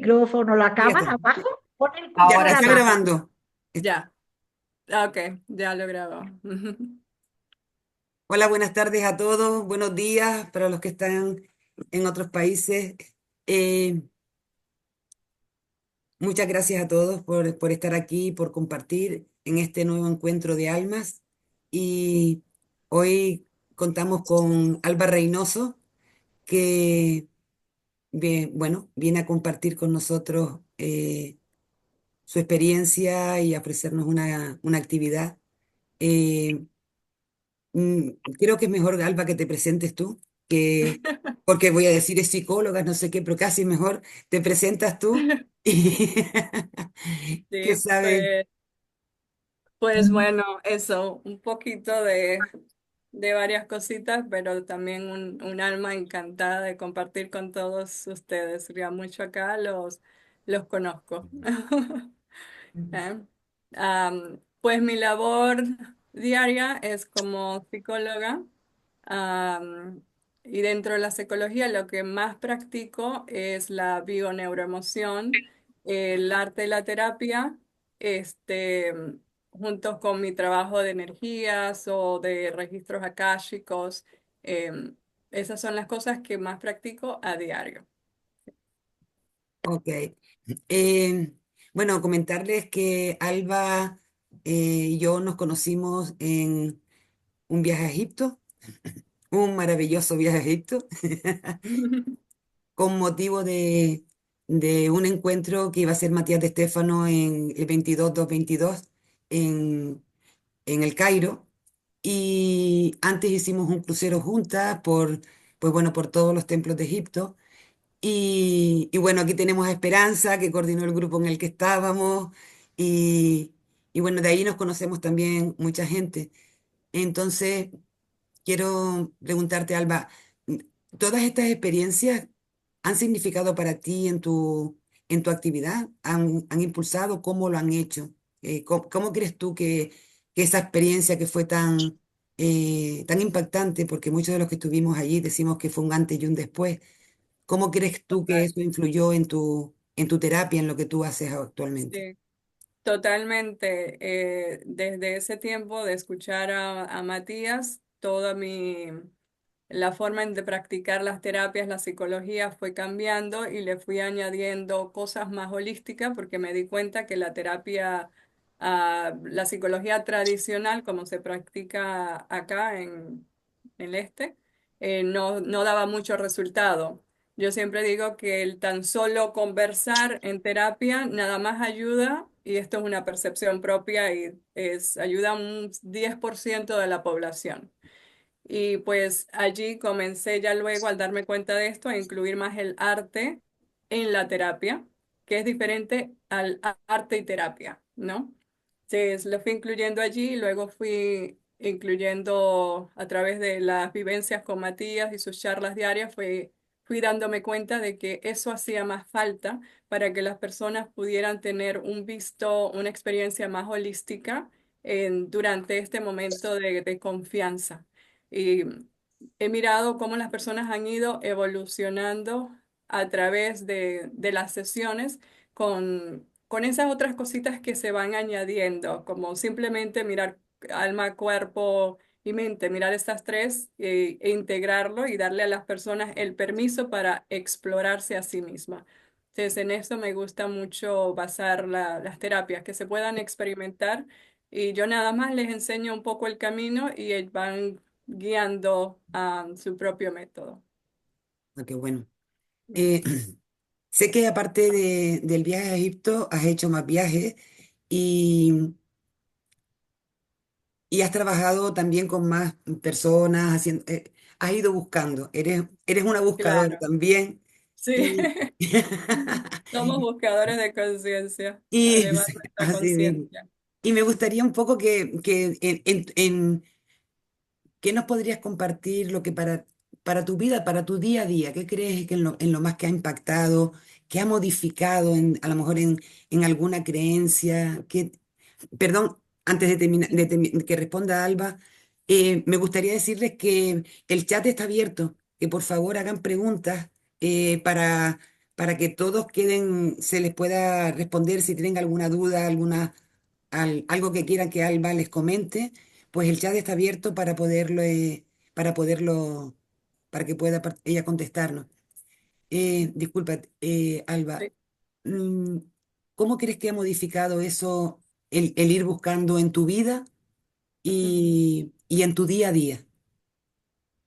micrófono, la Ya cámara está. abajo, pon el Ya cursor Ahora está sí. abajo. grabando. Ya. Ok, ya lo grabo. Hola, buenas tardes a todos. Buenos días para los que están en otros países. Eh, Muchas gracias a todos por estar aquí, por compartir en este nuevo encuentro de almas. Y hoy contamos con Alba Reynoso, que bueno, viene a compartir con nosotros su experiencia y a ofrecernos una actividad. Eh, Mm, Creo que es mejor, Alba, que te presentes tú, que, porque voy a decir es psicóloga, no sé qué, pero casi mejor te presentas tú y que Sí, sabes. pues bueno, eso, un poquito de varias cositas, pero también un alma encantada de compartir con todos ustedes. Ya mucho acá los conozco. ¿Eh? Pues mi labor diaria es como psicóloga. Am, y dentro de la psicología lo que más practico es la bioneuroemoción, el arte de la terapia, este, juntos con mi trabajo de energías o de registros akáshicos. em, Esas son las cosas que más practico a diario. Ok. Eh, bueno, comentarles que Alba y yo nos conocimos en un viaje a Egipto, un maravilloso viaje a Egipto, con motivo de un encuentro que iba a ser Matías de Estéfano en el 22-2-22 en el Cairo. Y antes hicimos un crucero juntas pues bueno, por todos los templos de Egipto. Y bueno, aquí tenemos a Esperanza, que coordinó el grupo en el que estábamos. Y, y bueno, de ahí nos conocemos también mucha gente. Entonces, quiero preguntarte, Alba, mm, ¿todas estas experiencias han significado para ti en tu actividad? Han impulsado? ¿Cómo lo han hecho? ¿Cómo crees tú que esa experiencia que fue tan impactante, porque muchos de los que estuvimos allí decimos que fue un antes y un después, ¿cómo crees tú que Total. eso influyó en tu terapia, en lo que tú haces actualmente? Sí. Totalmente. Desde ese tiempo de escuchar a Matías, la forma de practicar las terapias, la psicología fue cambiando y le fui añadiendo cosas más holísticas porque me di cuenta que la terapia, la psicología tradicional, como se practica acá en el este, no daba mucho resultado. Yo siempre digo que el tan solo conversar en terapia nada más ayuda, y esto es una percepción propia, ayuda a un 10% de la población. Y pues allí comencé ya luego, al darme cuenta de esto, a incluir más el arte en la terapia, que es diferente al arte y terapia, ¿no? Entonces, lo fui incluyendo allí y luego fui incluyendo a través de las vivencias con Matías y sus charlas diarias, fui dándome cuenta de que eso hacía más falta para que las personas pudieran tener un visto, una experiencia más holística durante este momento de confianza. Y he mirado cómo las personas han ido evolucionando a través de las sesiones con esas otras cositas que se van añadiendo, como simplemente mirar alma, cuerpo y mente, mirar estas tres e integrarlo y darle a las personas el permiso para explorarse a sí mismas. Entonces, en esto me gusta mucho basar las terapias, que se puedan experimentar y yo nada más les enseño un poco el camino y ellos van guiando a su propio método. Ah, qué bueno. Mm. Eh, Sé que aparte del viaje a Egipto, has hecho más viajes y, y has trabajado también con más personas, has ido buscando, eres una buscadora Claro, también. sí. Y, Somos buscadores de conciencia, y elevar nuestra así mismo. conciencia. Y me gustaría un poco que ¿qué nos podrías compartir lo que para tu vida, para tu día a día, qué crees que en lo más que ha impactado, que ha modificado a lo mejor en alguna creencia? Perdón, antes de terminar, que responda Alba, me gustaría decirles que el chat está abierto, que por favor hagan preguntas para, para que todos queden, se les pueda responder si tienen alguna duda, algo que quieran que Alba les comente, pues el chat está abierto para poderlo, para que pueda ella contestarnos. Disculpa, Alba, Sí. mm, ¿cómo crees que ha modificado eso el ir buscando en tu vida y en tu día a día?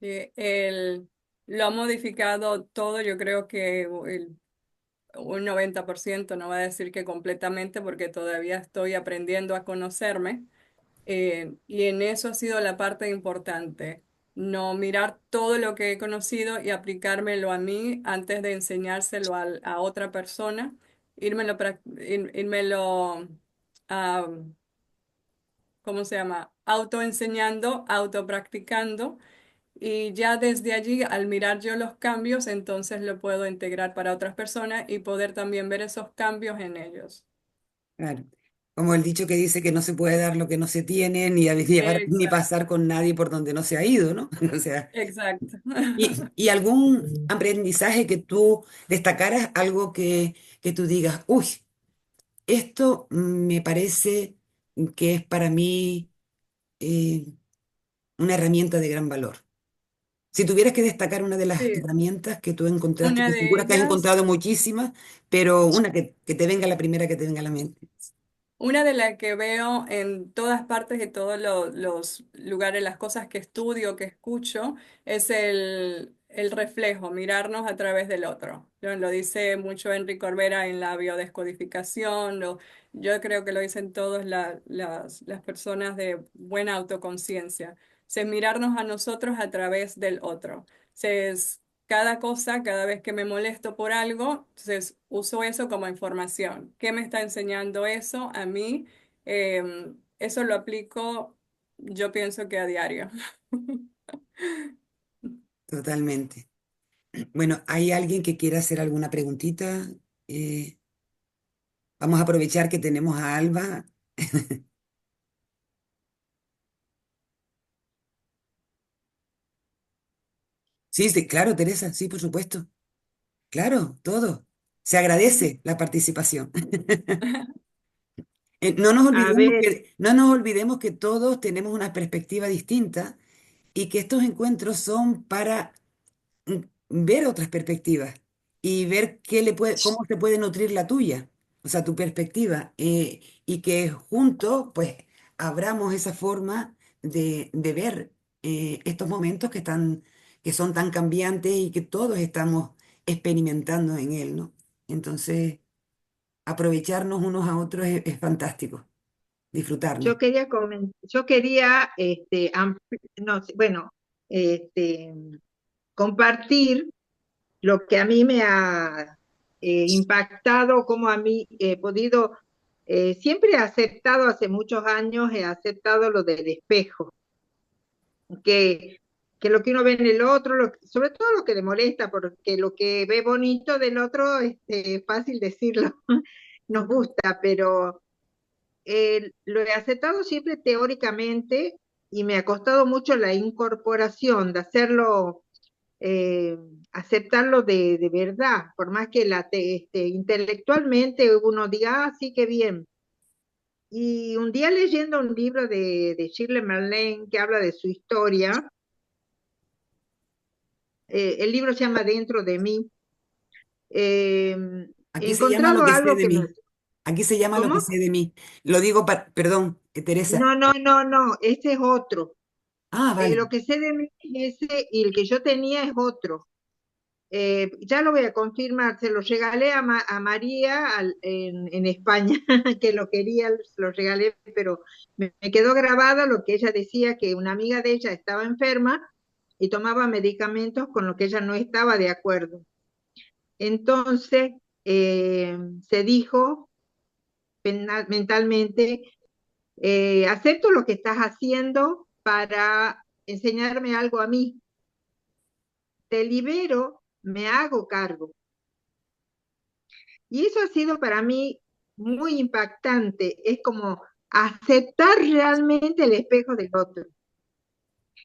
El, lo ha modificado todo, yo creo que un 90%, no voy a decir que completamente, porque todavía estoy aprendiendo a conocerme. Y en eso ha sido la parte importante, no mirar todo lo que he conocido y aplicármelo a mí antes de enseñárselo a otra persona, írmelo ah, ¿cómo se llama? Autoenseñando, autopracticando. Y ya desde allí, al mirar yo los cambios, entonces lo puedo integrar para otras personas y poder también ver esos cambios en ellos. Claro. Como el dicho que dice que no se puede dar lo que no se tiene, ni llevar, ni Exacto, pasar con nadie por donde no se ha ido, ¿no? O sea, exacto. y algún aprendizaje que tú destacaras, algo que tú digas, uy, esto me parece que es para mí eh, una herramienta de gran valor. Si tuvieras que destacar una de las Sí, herramientas que tú encontraste, una que de segura que has ellas. encontrado muchísimas, pero una que te venga la primera que te venga a la mente. Una de las que veo en todas partes y todos los lugares, las cosas que estudio, que escucho, es el reflejo, mirarnos a través del otro. Lo dice mucho Enrique Corbera en la biodescodificación, yo creo que lo dicen todas las personas de buena autoconciencia. Es mirarnos a nosotros a través del otro. Cada cosa, cada vez que me molesto por algo, entonces uso eso como información. ¿Qué me está enseñando eso a mí? Eso lo aplico, yo pienso que a diario. Totalmente. Bueno, ¿hay alguien que quiera hacer alguna preguntita? Vamos a aprovechar que tenemos a Alba. Sí, sí, claro, Teresa, sí, por supuesto. Claro, todo. Se agradece la participación. A ver, No nos olvidemos que todos tenemos una perspectiva distinta y que estos encuentros son para ver otras perspectivas y ver cómo se puede nutrir la tuya, o sea, tu perspectiva, y que juntos, pues, abramos esa forma de ver estos momentos que son tan cambiantes y que todos estamos experimentando en él, ¿no? Entonces, aprovecharnos unos a otros es fantástico, disfrutarnos. yo quería, no, bueno, este, compartir lo que a mí me ha impactado, cómo a mí he podido, siempre he aceptado, hace muchos años he aceptado lo del espejo, que, que lo que uno ve en el otro, sobre todo lo que le molesta, porque lo que ve bonito del otro, es fácil decirlo, nos gusta, pero lo he aceptado siempre teóricamente y me ha costado mucho la incorporación, de hacerlo, eh, aceptarlo de verdad, por más que intelectualmente uno diga, ah, sí, qué bien. Y un día leyendo un libro de Shirley Marlene que habla de su historia, el libro se llama Dentro de mí, eh, he Aquí se llama lo encontrado que sé algo de que me... mí. Aquí se llama lo que ¿Cómo? sé de mí. Lo digo perdón, Teresa. No, no, no, no, ese es otro. Ah, vale. Lo que sé de mí es ese y el que yo tenía es otro. Ya lo voy a confirmar, se lo regalé a María en España, que lo quería, se lo regalé, pero me quedó grabado lo que ella decía, que una amiga de ella estaba enferma y tomaba medicamentos con lo que ella no estaba de acuerdo. Entonces, se dijo mentalmente, acepto lo que estás haciendo para enseñarme algo a mí, te libero, me hago cargo. Y eso ha sido para mí muy impactante, es como aceptar realmente el espejo del otro.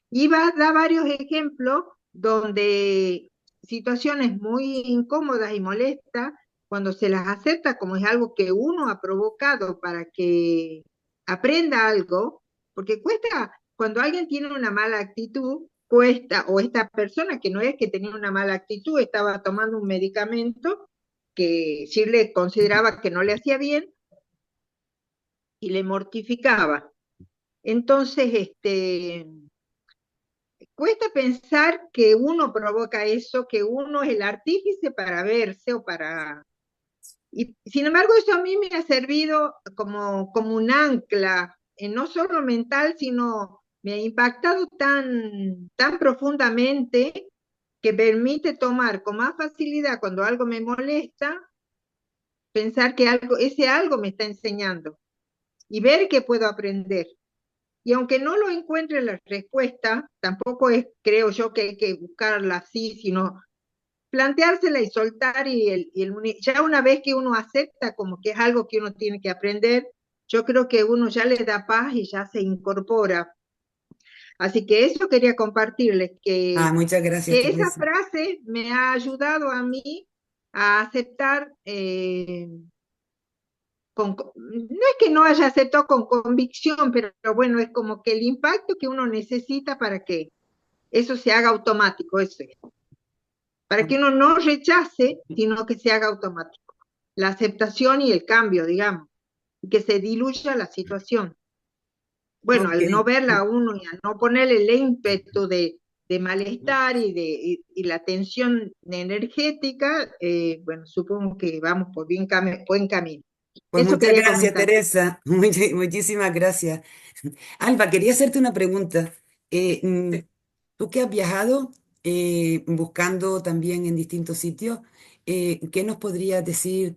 Y va a dar varios ejemplos donde situaciones muy incómodas y molestas, cuando se las acepta como es algo que uno ha provocado para que aprenda algo, porque cuesta, cuando alguien tiene una mala actitud, cuesta, o esta persona que no es que tenía una mala actitud, estaba tomando un medicamento que Shirley consideraba que no le hacía bien y le mortificaba. Entonces, cuesta pensar que uno provoca eso, que uno es el artífice para verse o para... Y sin embargo, eso a mí me ha servido como un ancla, no solo mental, sino me ha impactado tan profundamente que permite tomar con más facilidad cuando algo me molesta, pensar que ese algo me está enseñando y ver que puedo aprender. Y aunque no lo encuentre la respuesta, tampoco es, creo yo, que hay que buscarla así, sino planteársela y soltar ya una vez que uno acepta como que es algo que uno tiene que aprender, yo creo que uno ya le da paz y ya se incorpora. Así que eso quería compartirles, Ah, muchas gracias, que esa Teresa. frase me ha ayudado a mí a aceptar no es que no haya aceptado con convicción, pero bueno, es como que el impacto que uno necesita para que eso se haga automático, eso es, para que uno no rechace, sino que se haga automático. La aceptación y el cambio, digamos, y que se diluya la situación. Bueno, Ok. al no verla a uno y a no ponerle el ímpetu de malestar y la tensión energética, bueno, supongo que vamos por buen camino. Pues Eso muchas quería gracias, comentar. Teresa. Muchísimas gracias. Alba, quería hacerte una pregunta. Eh, mm, Sí. Tú que has viajado buscando también en distintos sitios, ¿qué nos podrías decir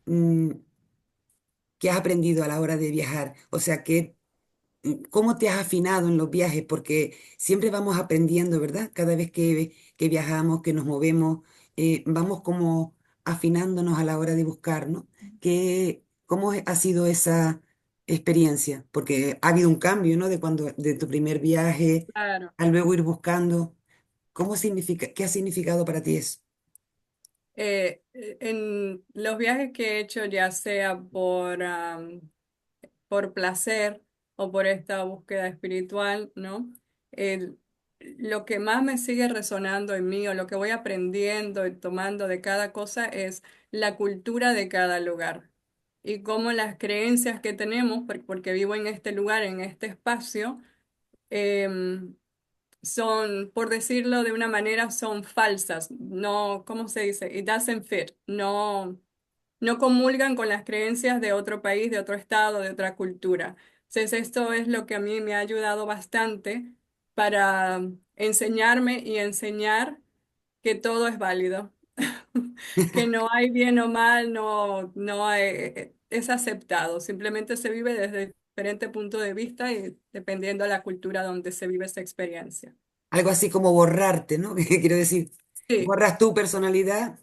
mm, que has aprendido a la hora de viajar? O sea, ¿cómo te has afinado en los viajes? Porque siempre vamos aprendiendo, ¿verdad? Cada vez que viajamos, que nos movemos, vamos como afinándonos a la hora de buscar, ¿no? ¿Cómo ha sido esa experiencia? Porque ha habido un cambio, ¿no? De tu primer viaje Claro. a luego ir buscando. ¿Qué ha significado para ti eso? En los viajes que he hecho, ya sea por placer o por esta búsqueda espiritual, ¿no? El- lo que más me sigue resonando en mí o lo que voy aprendiendo y tomando de cada cosa es la cultura de cada lugar y cómo las creencias que tenemos, porque vivo en este lugar, en este espacio, em, son, por decirlo de una manera, son falsas. No, ¿cómo se dice? It doesn't fit. No, no comulgan con las creencias de otro país, de otro estado, de otra cultura. Entonces, esto es lo que a mí me ha ayudado bastante para enseñarme y enseñar que todo es válido, que no hay bien o mal, no es aceptado, simplemente se vive desde diferente punto de vista y dependiendo de la cultura donde se vive esa experiencia. Algo así como borrarte, ¿no? Quiero decir, Sí, borras tu personalidad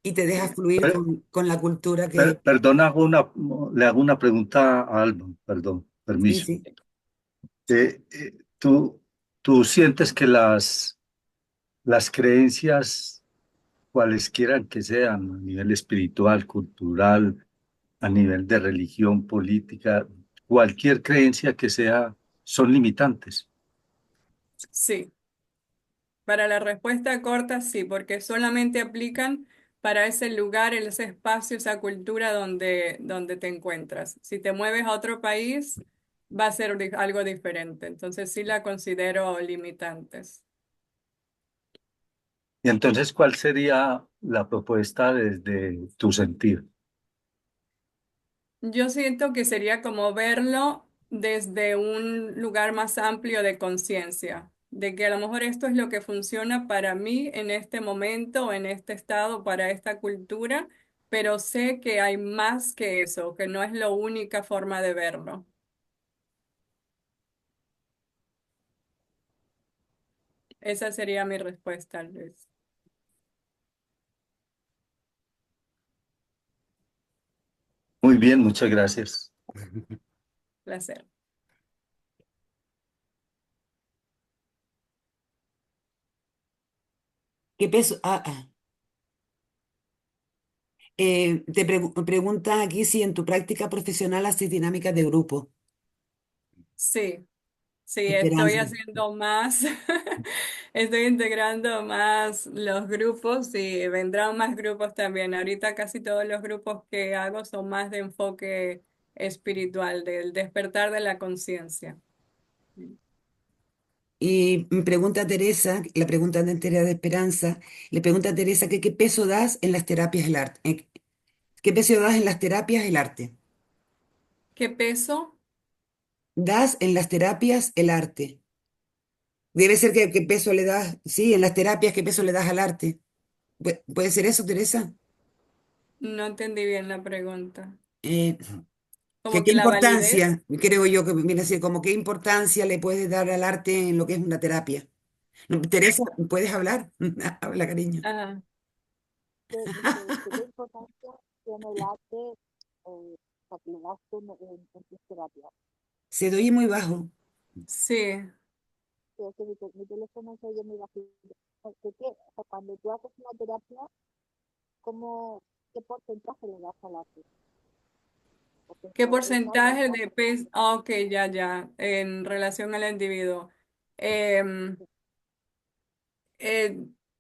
y te dejas fluir Per- con la cultura que... Perdona, le hago una pregunta a Alba, perdón, Sí, permiso. sí. Eh, eh, ¿tú, tú sientes que las creencias, cualesquiera que sean, a nivel espiritual, cultural, a nivel de religión, política, cualquier creencia que sea, son limitantes? sí. Para la respuesta corta, sí, porque solamente aplican para ese lugar, ese espacio, esa cultura donde te encuentras. Si te mueves a otro país, va a ser algo diferente. Entonces sí la considero limitantes. Y entonces, ¿cuál sería la propuesta desde tu sentir? Yo siento que sería como verlo desde un lugar más amplio de conciencia, de que a lo mejor esto es lo que funciona para mí en este momento, en este estado, para esta cultura, pero sé que hay más que eso, que no es la única forma de verlo. Esa sería mi respuesta, Luis. Muy bien, muchas gracias. Placer. ¿Qué peso? Pregunta aquí si en tu práctica profesional haces dinámicas de grupo. Sí, sí, estoy Esperanza. haciendo más, estoy integrando más los grupos y vendrán más grupos también. Ahorita casi todos los grupos que hago son más de enfoque espiritual, del despertar de la conciencia. Y me pregunta Teresa, la pregunta de entera de Esperanza, le pregunta a Teresa que qué peso das en las terapias del arte. ¿Qué peso das en las terapias el arte? ¿Qué peso? Das en las terapias el arte. Debe ser que qué peso le das, sí, en las terapias, qué peso le das al arte. ¿Puede ser eso, Teresa? No entendí bien la pregunta. Eh, que Como qué que la validez. importancia, creo yo que viene a ser como qué importancia le puedes dar al arte en lo que es una terapia. No, Teresa, ¿puedes hablar? Habla, cariño. Ajá. ¿Qué importancia tiene el arte para que le das en tus terapias? Se doy muy bajo. Sí. Sí, es que mi teléfono se oye muy bajito. O sea, cuando tú haces una terapia, ¿cómo, qué porcentaje le das al arte? Porque ¿Qué es normal, porcentaje ¿no? de peso? Ah, ok, ya, ya, en relación al individuo. Em, eh,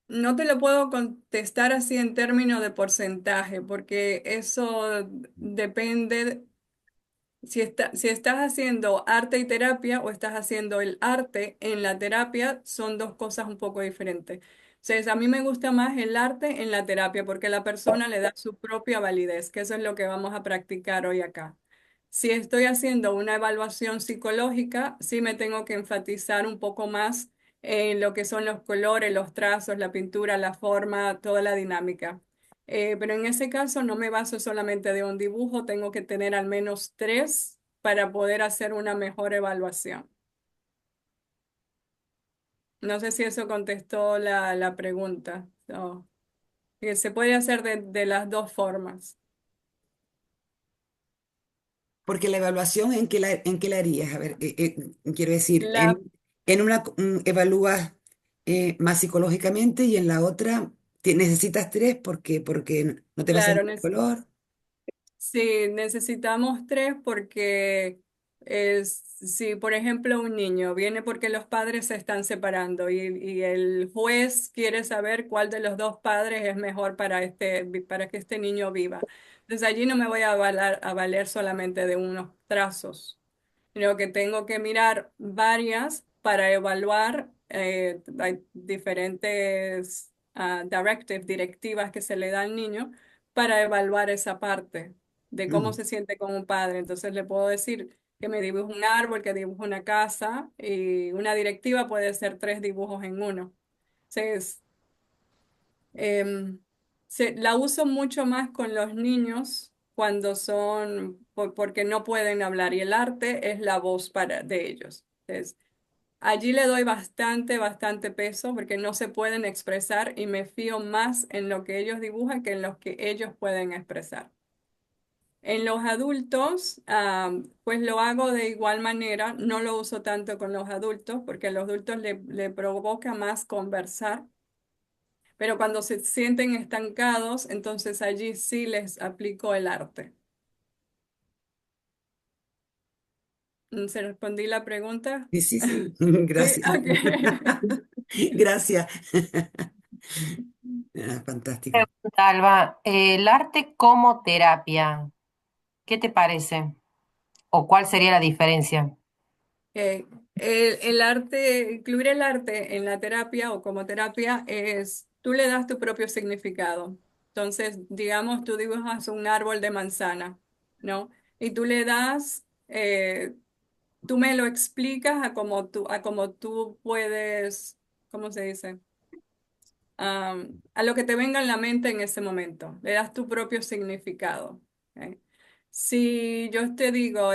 no te lo puedo contestar así en términos de porcentaje, porque eso depende si estás haciendo arte y terapia o estás haciendo el arte en la terapia, son dos cosas un poco diferentes. Entonces, a mí me gusta más el arte en la terapia porque la persona le da su propia validez, que eso es lo que vamos a practicar hoy acá. Si estoy haciendo una evaluación psicológica, sí me tengo que enfatizar un poco más en lo que son los colores, los trazos, la pintura, la forma, toda la dinámica. Pero en ese caso no me baso solamente de un dibujo, tengo que tener al menos tres para poder hacer una mejor evaluación. No sé si eso contestó la pregunta. No, que se puede hacer de las dos formas. Porque la evaluación, en qué la harías? A ver, quiero decir, La, en una evalúas más psicológicamente y en la otra necesitas tres porque no te vas a claro, el color. sí, necesitamos tres porque si, por ejemplo, un niño viene porque los padres se están separando y el juez quiere saber cuál de los dos padres es mejor para que este niño viva. Entonces allí no me voy a valer solamente de unos trazos, sino que tengo que mirar varias para evaluar. Hay diferentes directivas que se le da al niño para evaluar esa parte de cómo Mm. se siente con un padre. Entonces le puedo decir que me dibuje un árbol, que dibuje una casa y una directiva puede ser tres dibujos en uno. Entonces, em, la uso mucho más con los niños cuando porque no pueden hablar y el arte es la voz de ellos. Entonces, allí le doy bastante peso porque no se pueden expresar y me fío más en lo que ellos dibujan que en lo que ellos pueden expresar. En los adultos, pues lo hago de igual manera, no lo uso tanto con los adultos porque a los adultos le provoca más conversar, pero cuando se sienten estancados, entonces allí sí les aplico el arte. ¿Se respondí la pregunta? Sí, sí, sí. Sí, Gracias. ok. Gracias. Fantástico. Pregunta, Alba, el arte como terapia, ¿qué te parece? ¿O cuál sería la diferencia? Eh, el arte, incluir el arte en la terapia o como terapia es, tú le das tu propio significado. Entonces, digamos, tú dibujas un árbol de manzana, ¿no? Y tú le das, tú me lo explicas a como tú puedes, ¿cómo se dice? A lo que te venga en la mente en ese momento. Le das tu propio significado. ¿Ok? Si yo te digo,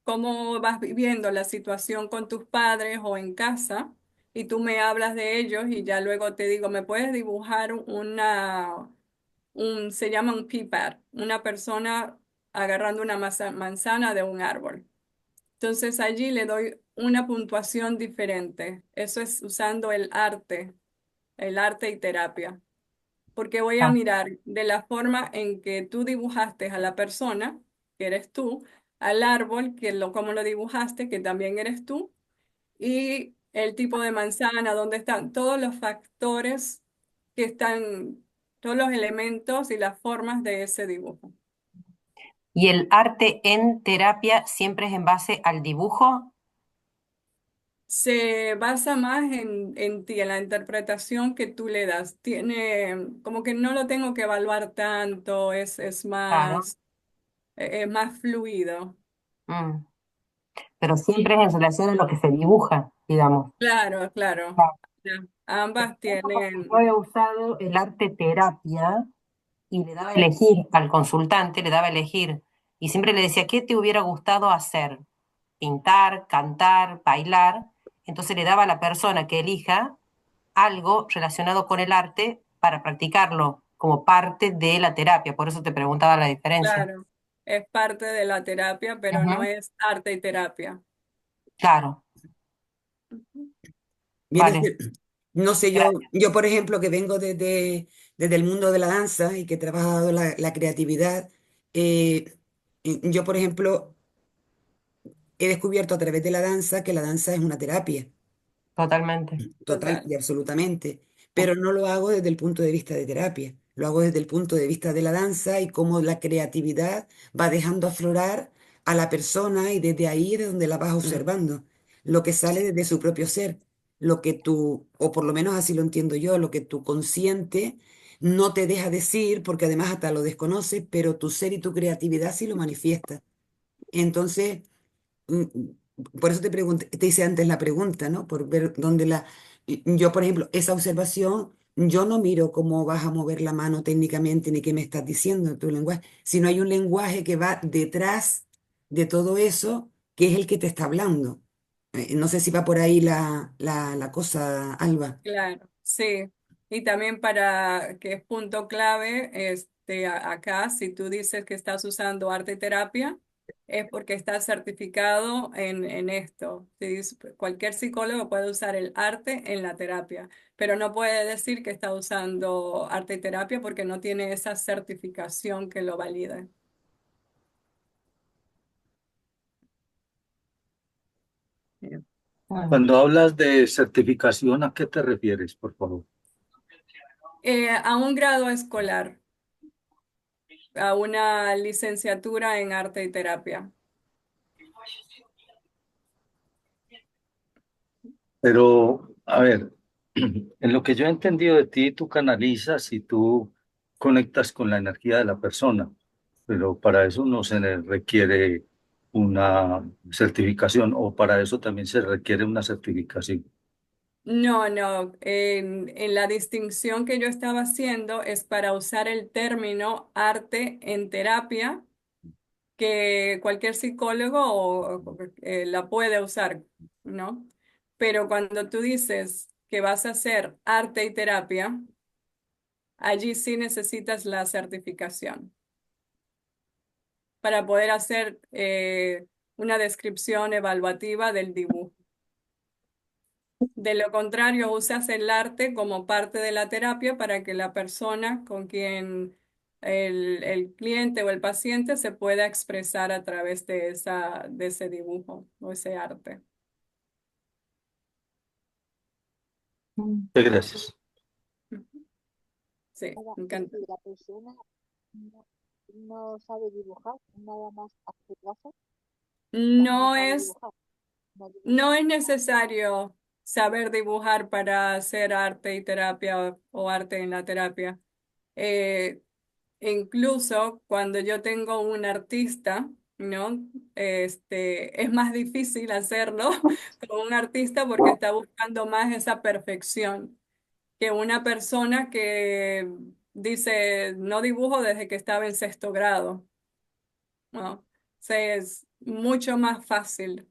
cómo vas viviendo la situación con tus padres o en casa, y tú me hablas de ellos, y ya luego te digo, ¿me puedes dibujar se llama un pea pad, una persona agarrando una manzana de un árbol? Entonces allí le doy una puntuación diferente. Eso es usando el arte el arte y terapia, porque voy a Ah, mirar de la forma en que tú dibujaste a la persona, que eres tú, al árbol, cómo lo dibujaste, que también eres tú, y el tipo de manzana, dónde están todos los factores que están, todos los elementos y las formas de ese dibujo. ¿y el arte en terapia siempre es en base al dibujo? Se basa más en ti, en la interpretación que tú le das. Tiene, como que no lo tengo que evaluar tanto, Claro. es más fluido. Mm. Pero siempre es en relación a lo que se dibuja, digamos. Claro, claro. Claro. Ya, ambas Porque yo tienen, he usado el arte terapia y le daba a elegir al consultante, le daba a elegir. Y siempre le decía, ¿qué te hubiera gustado hacer? Pintar, cantar, bailar. Entonces le daba a la persona que elija algo relacionado con el arte para practicarlo como parte de la terapia. Por eso te preguntaba la diferencia. claro, es parte de la terapia, pero no Ujú. es arte y terapia. Claro, Ujú. Viene a vale, ser- no sé, gracias. yo por ejemplo, que vengo desde el mundo de la danza y que he trabajado la creatividad, eh, yo por ejemplo he descubierto a través de la danza que la danza es una terapia. Totalmente. Total Total. y absolutamente, pero no lo hago desde el punto de vista de terapia, lo hago desde el punto de vista de la danza y cómo la creatividad va dejando aflorar a la persona y desde ahí es de donde la vas Mm. observando, lo que sale desde su propio ser, lo que tú, o por lo menos así lo entiendo yo, lo que tu consciente no te deja decir, porque además hasta lo desconoces, pero tu ser y tu creatividad sí lo manifiesta. Entonces, por eso te pregunté, te hice antes la pregunta, ¿no? Por ver dónde yo, por ejemplo, esa observación, yo no miro cómo vas a mover la mano técnicamente ni qué me estás diciendo en tu lenguaje, sino hay un lenguaje que va detrás de todo eso, que es el que te está hablando. No sé si va por ahí la cosa, Alba. Claro, sí. Y también para que es punto clave, acá, si tú dices que estás usando arte y terapia, es porque estás certificado en esto. Cualquier psicólogo puede usar el arte en la terapia, pero no puede decir que está usando arte y terapia porque no tiene esa certificación que lo valide. Bien. Mm. Cuando hablas de certificación, ¿a qué te refieres, por favor? A un grado escolar, a una licenciatura en arte y terapia. Pero, a ver, en lo que yo he entendido de ti, tú canalizas y tú conectas con la energía de la persona, pero para eso no se le requiere una certificación o para eso también se requiere una certificación. No, no, en la distinción que yo estaba haciendo es para usar el término arte en terapia, que cualquier psicólogo la puede usar, ¿no? Pero cuando tú dices que vas a hacer arte y terapia, allí sí necesitas la certificación para poder hacer una descripción evaluativa del dibujo. De lo contrario, usas el arte como parte de la terapia para que la persona con quien el cliente o el paciente se pueda expresar a través de ese dibujo o ese arte. Mm. Muchas gracias. Sí, Ahora, me y encanta. si la persona no, no sabe dibujar, nada más hace trazos, o sea, no No sabe es, dibujar, no dibuja. no es necesario saber dibujar para hacer arte y terapia o arte en la terapia. Eh, Incluso cuando yo tengo un artista, ¿no? Es más difícil hacerlo con un artista porque está buscando más esa perfección que una persona que dice, no dibujo desde que estaba en sexto grado, ¿no? O sea, es mucho más fácil.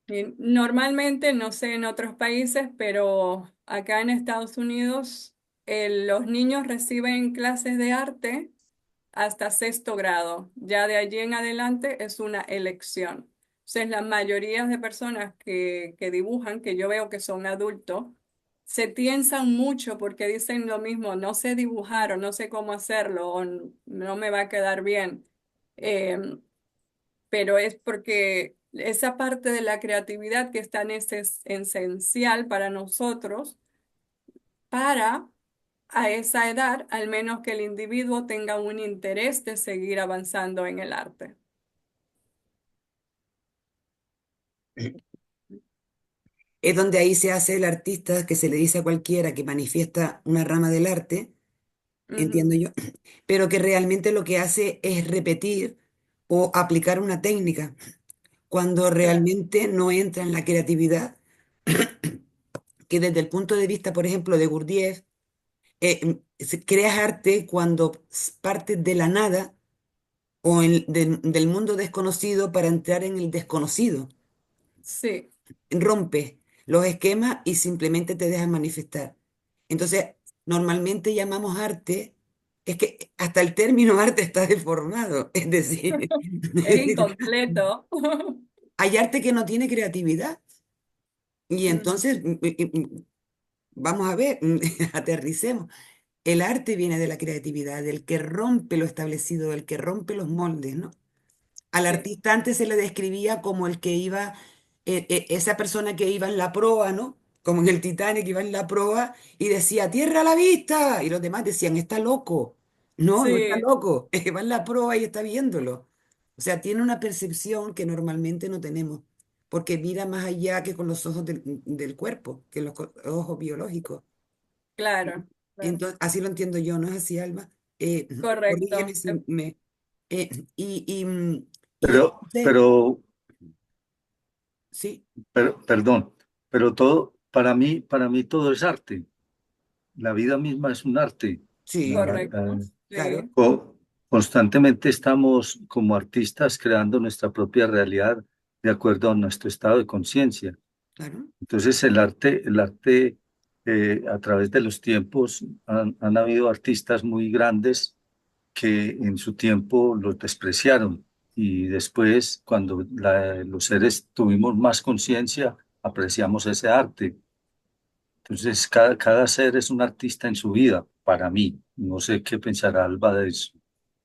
Y normalmente, no sé en otros países, pero acá en Estados Unidos, los niños reciben clases de arte hasta sexto grado. Ya de allí en adelante es una elección. Entonces, la mayoría de personas que dibujan, que yo veo que son adultos, se piensan mucho porque dicen lo mismo, no sé dibujar o no sé cómo hacerlo o no me va a quedar bien. Pero es porque esa parte de la creatividad que es tan esencial para nosotros, para a esa edad, al menos que el individuo tenga un interés de seguir avanzando en el arte. Es donde ahí se hace el artista que se le dice a cualquiera que manifiesta una rama del arte, entiendo Ujú, yo, pero que realmente lo que hace es repetir o aplicar una técnica, cuando claro. realmente no entra en la creatividad, que desde el punto de vista, por ejemplo, de Gurdjieff, creas arte cuando partes de la nada o del mundo desconocido para entrar en el desconocido. Sí, Rompes los esquemas y simplemente te dejas manifestar. Entonces, normalmente llamamos arte, es que hasta el término arte está deformado, es decir, es incompleto. hay arte que no tiene creatividad. Y Ujú, entonces, vamos a ver, aterricemos. El arte viene de la creatividad, del que rompe lo establecido, del que rompe los moldes, ¿no? Al sí, artista antes se le describía como el que iba, esa persona que iba en la proa, ¿no? Como en el Titanic, iba en la proa y decía, tierra a la vista. Y los demás decían, está loco. No, no está sí, loco, es que va en la proa y está viéndolo. O sea, tiene una percepción que normalmente no tenemos, porque mira más allá que con los ojos del cuerpo, que los ojos biológicos. claro, claro. Entonces, así lo entiendo yo, ¿no es así, Alba? Corrígeme Correcto. si me... eh, y, y, mm, y Pero, entonces, pero, sí, perdón, pero para mí todo es arte. La vida misma es un arte. sí, La- claro, Correcto. claro, Sí, constantemente estamos como artistas creando nuestra propia realidad de acuerdo a nuestro estado de conciencia. claro, Entonces el arte a través de los tiempos han habido artistas muy grandes que en su tiempo los despreciaron y después cuando los seres tuvimos más conciencia apreciamos ese arte. Entonces cada ser es un artista en su vida, para mí. No sé qué pensará Alba de eso.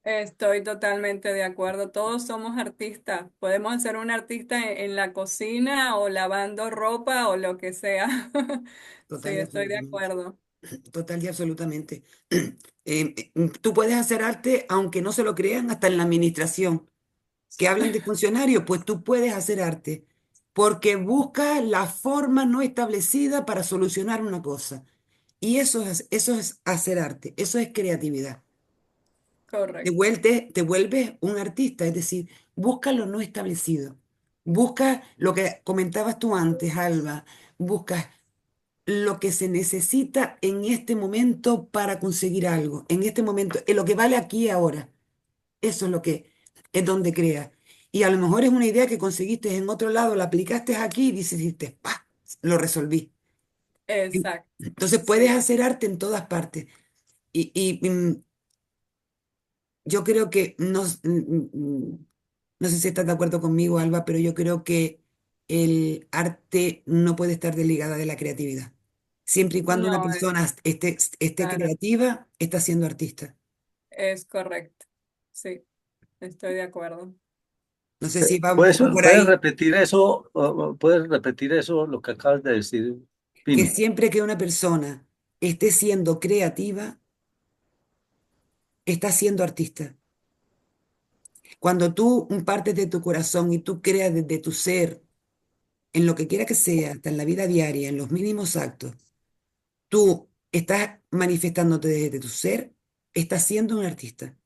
estoy totalmente de acuerdo. Todos somos artistas. Podemos ser un artista en la cocina o lavando ropa o lo que sea. Sí, total y estoy de absolutamente, acuerdo. total y absolutamente. Tú puedes hacer arte aunque no se lo crean hasta en la administración, que hablan de funcionarios, pues tú puedes hacer arte, porque busca la forma no establecida para solucionar una cosa. Y eso es hacer arte, eso es creatividad. Correcto. Te vuelves un artista, es decir, busca lo no establecido. Busca lo que comentabas tú antes, Alba. Busca lo que se necesita en este momento para conseguir algo, en este momento, en lo que vale aquí y ahora. Eso es lo que es donde creas. Y a lo mejor es una idea que conseguiste en otro lado, la aplicaste aquí y dices, ¡pah! Lo resolví. Exacto. Entonces puedes Sí, hacer arte en todas partes. Y yo creo que no sé si estás de acuerdo conmigo, Alba, pero yo creo que el arte no puede estar desligada de la creatividad. Siempre y cuando una no, persona esté claro, creativa, está siendo artista. es correcto. Sí, estoy de acuerdo. No sé si ¿Puedes, va por puedes ahí, repetir eso? ¿Puedes repetir eso, lo que acabas de decir, que Pili? siempre que una persona esté siendo creativa, está siendo artista. Cuando tú partes de tu corazón y tú creas desde tu ser, en lo que quiera que sea, hasta en la vida diaria, en los mínimos actos, tú estás manifestándote desde tu ser, estás siendo un artista.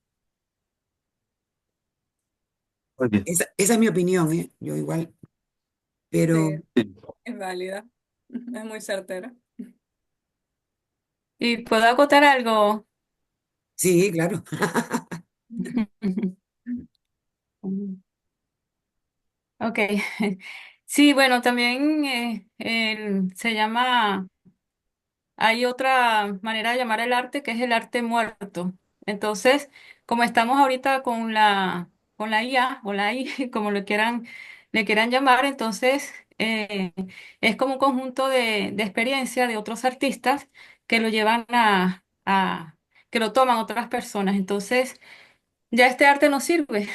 Muy bien. Esa es mi opinión, ¿eh? Yo igual, pero Sí, es válida. Es muy certera. ¿Y puedo acotar algo? sí, claro. Ok. Sí, bueno, también se llama, hay otra manera de llamar el arte que es el arte muerto. Entonces, como estamos ahorita con la IA o la I, como lo quieran le quieran llamar, entonces es como un conjunto de experiencia de otros artistas que lo llevan que lo toman otras personas. Entonces, ya este arte no sirve,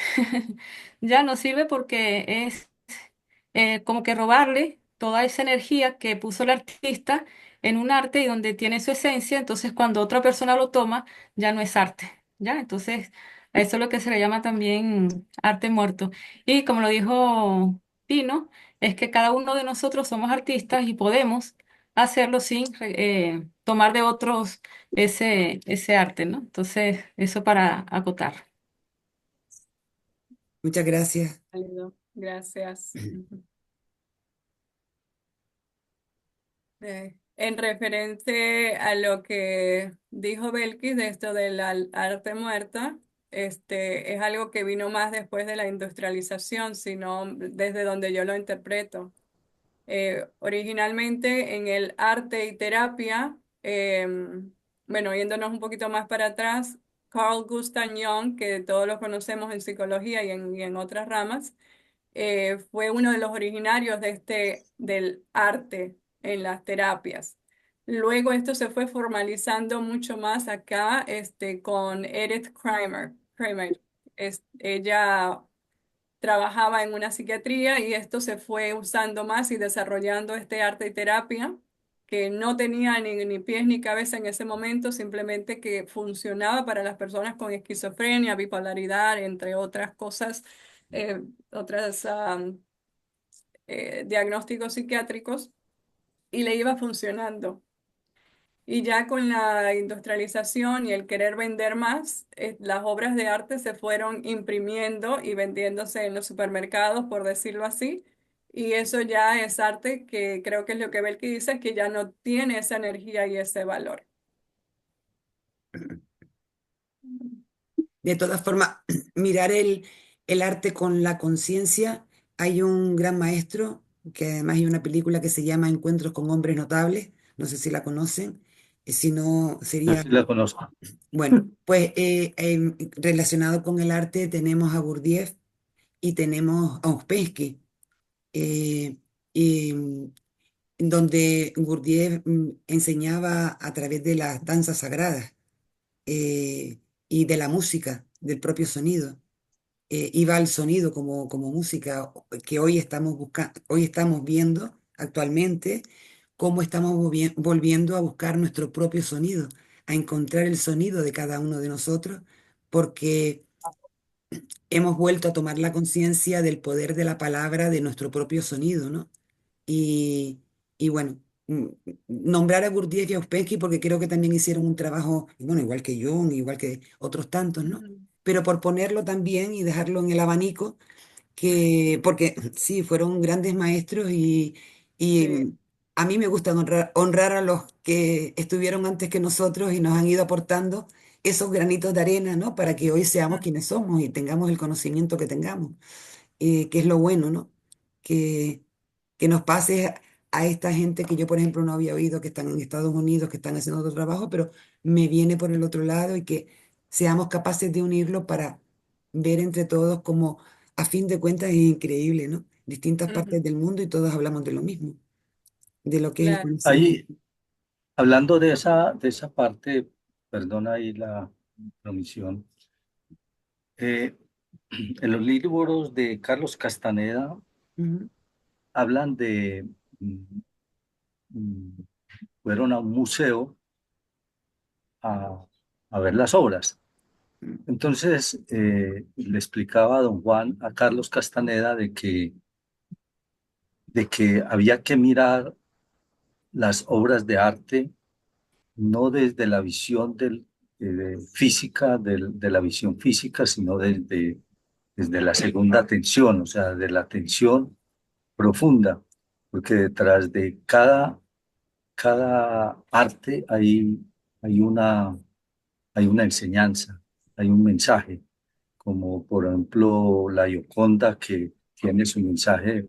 ya no sirve porque es como que robarle toda esa energía que puso el artista en un arte y donde tiene su esencia, entonces cuando otra persona lo toma, ya no es arte, ¿ya? Entonces, a eso es lo que se le llama también arte muerto. Y como lo dijo Pino, es que cada uno de nosotros somos artistas y podemos hacerlo sin tomar de otros ese arte, ¿no? Entonces, eso para acotar. Muchas gracias. Válido. Gracias. En referente a lo que dijo Belkis de esto del arte muerta, es algo que vino más después de la industrialización, sino desde donde yo lo interpreto. Originalmente en el arte y terapia, bueno, yéndonos un poquito más para atrás, Carl Gustav Jung, que todos lo conocemos en psicología y en otras ramas, fue uno de los originarios del arte en las terapias. Luego esto se fue formalizando mucho más acá, con Edith Kramer. Ella trabajaba en una psiquiatría y esto se fue usando más y desarrollando este arte y terapia que no tenía ni pies ni cabeza en ese momento, simplemente que funcionaba para las personas con esquizofrenia, bipolaridad, entre otras cosas, otras diagnósticos psiquiátricos, y le iba funcionando. Y ya con la industrialización y el querer vender más, las obras de arte se fueron imprimiendo y vendiéndose en los supermercados, por decirlo así. Y eso ya es arte que creo que es lo que Belki dice, que ya no tiene esa energía y ese valor. De todas formas, mirar el arte con la conciencia. Hay un gran maestro, que además hay una película que se llama Encuentros con hombres notables, no sé si la conocen, si no Yo sería, sí la conozco. bueno, pues relacionado con el arte tenemos a Gurdjieff y tenemos a Ouspensky, eh, y, donde Gurdjieff enseñaba a través de las danzas sagradas y de la música, del propio sonido. Iba al sonido como música que hoy estamos buscando, hoy estamos viendo actualmente cómo estamos volviendo a buscar nuestro propio sonido, a encontrar el sonido de cada uno de nosotros, porque hemos vuelto a tomar la conciencia del poder de la palabra, de nuestro propio sonido, ¿no? Y, y bueno, nombrar a Gurdjieff y a Ouspensky porque creo que también hicieron un trabajo, bueno, igual que Jung, igual que otros tantos, ¿no? Ujú. Pero por ponerlo también y dejarlo en el abanico, que, porque sí, fueron grandes maestros y Sí. a mí me gusta honrar a los que estuvieron antes que nosotros y nos han ido aportando esos granitos de arena, ¿no? Para que hoy seamos quienes somos y tengamos el conocimiento que tengamos, que es lo bueno, ¿no? Que, que nos pase a esta gente que yo, por ejemplo, no había oído, que están en Estados Unidos, que están haciendo otro trabajo, pero me viene por el otro lado y que seamos capaces de unirlo para ver entre todos como, a fin de cuentas, es increíble, ¿no? Distintas partes Ujú. del mundo y todos hablamos de lo mismo, de lo que es el Claro. conocimiento. Ahí, hablando de esa parte, perdona ahí la promisión, eh, en los libros de Carlos Castaneda Ujú, hablan de, mm, mm, fueron a un museo a, a ver las obras. Entonces, le explicaba a don Juan, a Carlos Castaneda, de que había que mirar las obras de arte no desde la visión física, de la visión física, sino desde la segunda atención, o sea, de la atención profunda, porque detrás de cada arte hay una enseñanza, hay un mensaje, como por ejemplo la Gioconda que tiene su mensaje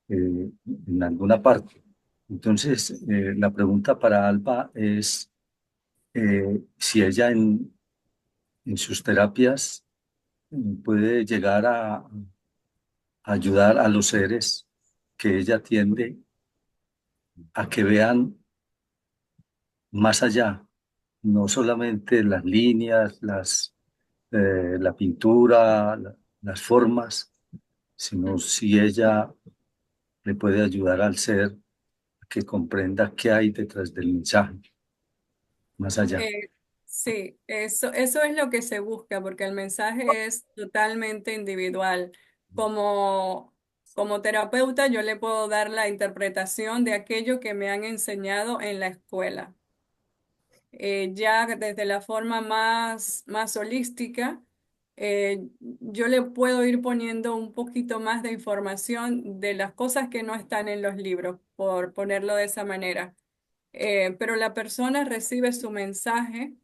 en alguna parte. Entonces, la pregunta para Alba es si ella en sus terapias puede llegar ayudar a los seres que ella tiende a que vean más allá, no solamente las líneas, la pintura, las formas, sino si ella le puede ayudar al ser a que comprenda qué hay detrás del mensaje, más allá. Eh, sí, eso es lo que se busca, porque el mensaje es totalmente individual. Como, como terapeuta, yo le puedo dar la interpretación de aquello que me han enseñado en la escuela. Ya desde la forma más holística, yo le puedo ir poniendo un poquito más de información de las cosas que no están en los libros, por ponerlo de esa manera. Pero la persona recibe su mensaje,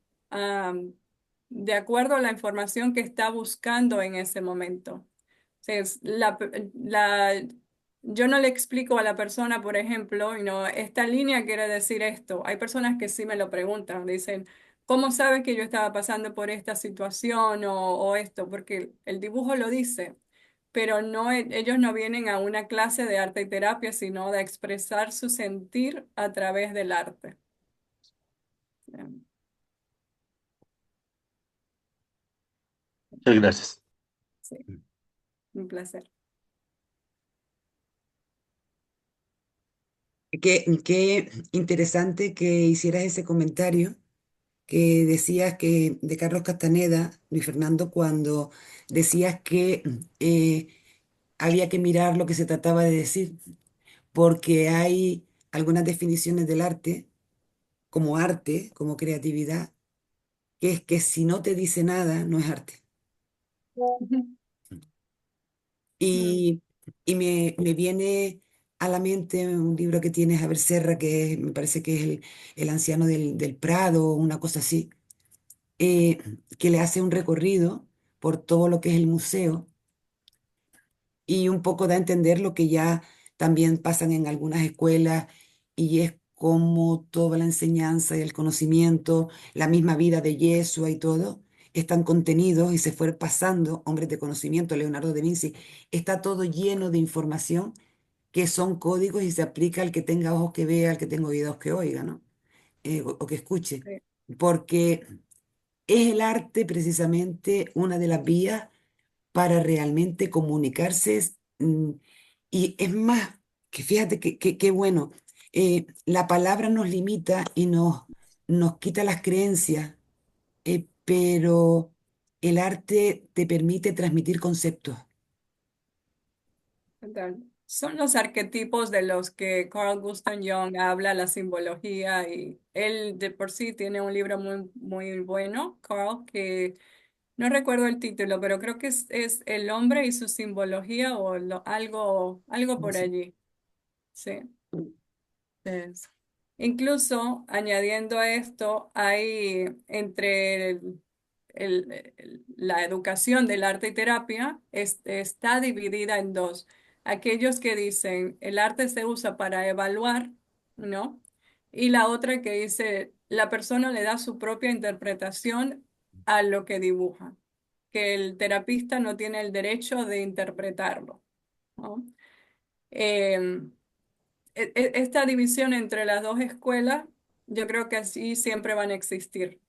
de acuerdo a la información que está buscando en ese momento. Entonces, yo no le explico a la persona, por ejemplo, esta línea quiere decir esto. Hay personas que sí me lo preguntan, dicen, ¿cómo sabes que yo estaba pasando por esta situación o esto? Porque el dibujo lo dice, pero no, ellos no vienen a una clase de arte y terapia, sino de expresar su sentir a través del arte. Muchas gracias. Sí, un placer. Qué interesante que hicieras ese comentario que decías que de Carlos Castaneda, Luis Fernando, cuando decías que había que mirar lo que se trataba de decir, porque hay algunas definiciones del arte, como creatividad, que es que si no te dice nada, no es arte. Mm, Y, me viene a la mente un libro que tiene Javier Serra, me parece que es el anciano del Prado, una cosa así, eh, que le hace un recorrido por todo lo que es el museo y un poco da a entender lo que ya también pasan en algunas escuelas y es como toda la enseñanza y el conocimiento, la misma vida de Yeshua y todo, están contenidos y se fue pasando, hombres de conocimiento, Leonardo da Vinci, está todo lleno de información que son códigos y se aplica al que tenga ojos que vea, al que tenga oídos que oiga, ¿no? O que escuche, sí, porque es el arte precisamente una de las vías para realmente comunicarse. Y es más, que fíjate qué bueno, la palabra nos limita y nos quita las creencias, pero el arte te permite transmitir conceptos. total. Son los arquetipos de los que Carl Gustav Jung habla, la simbología, y él de por sí tiene un libro muy bueno, Carl, que no recuerdo el título, pero creo que es El hombre y su simbología o algo por Sí. allí. Sí. Es- Incluso añadiendo a esto, hay entre la educación del arte y terapia está dividida en dos. Aquellos que dicen el arte se usa para evaluar, ¿no? Y la otra que dice la persona le da su propia interpretación a lo que dibuja, que el terapista no tiene el derecho de interpretarlo, ¿no? Em, Esta división entre las dos escuelas, yo creo que así siempre van a existir,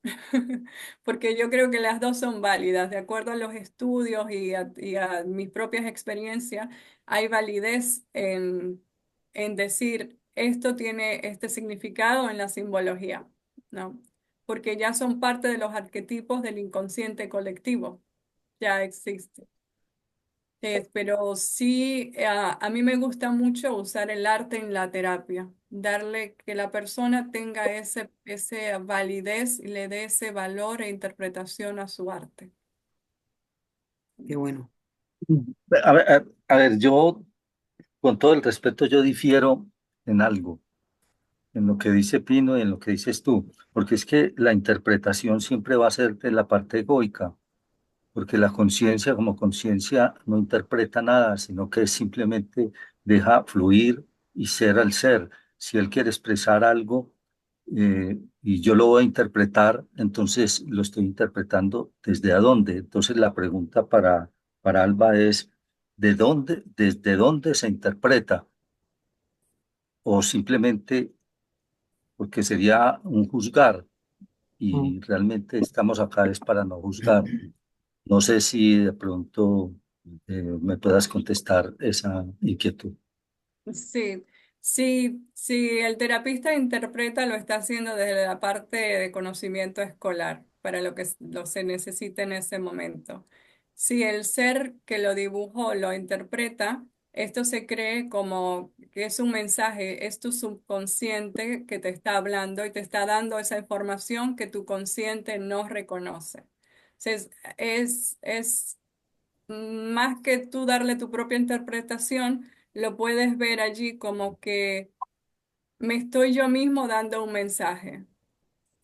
porque yo creo que las dos son válidas, de acuerdo a los estudios y a mis propias experiencias, hay validez en decir esto tiene este significado en la simbología, ¿no? Porque ya son parte de los arquetipos del inconsciente colectivo, ya existe. Pero sí, a mí me gusta mucho usar el arte en la terapia, darle que la persona tenga ese validez y le dé ese valor e interpretación a su arte. Qué bueno. A ver, yo, con todo el respeto, yo difiero en algo, en lo que dice Pino y en lo que dices tú, porque es que la interpretación siempre va a ser de la parte egoica, porque la conciencia como conciencia no interpreta nada, sino que simplemente deja fluir y ser al ser. Si él quiere expresar algo y yo lo voy a interpretar, entonces lo estoy interpretando desde adónde. Entonces la pregunta para Alba es, desde dónde se interpreta, o simplemente porque sería un juzgar, Mm. y realmente estamos acá es para no juzgar. No sé si de pronto me puedas contestar esa inquietud. Sí, sí, si el terapista interpreta, lo está haciendo desde la parte de conocimiento escolar, para lo se necesita en ese momento. Si el ser que lo dibujó lo interpreta, esto se cree como que es un mensaje, es tu subconsciente que te está hablando y te está dando esa información que tu consciente no reconoce. Entonces, es más que tú darle tu propia interpretación, lo puedes ver allí como que me estoy yo mismo dando un mensaje.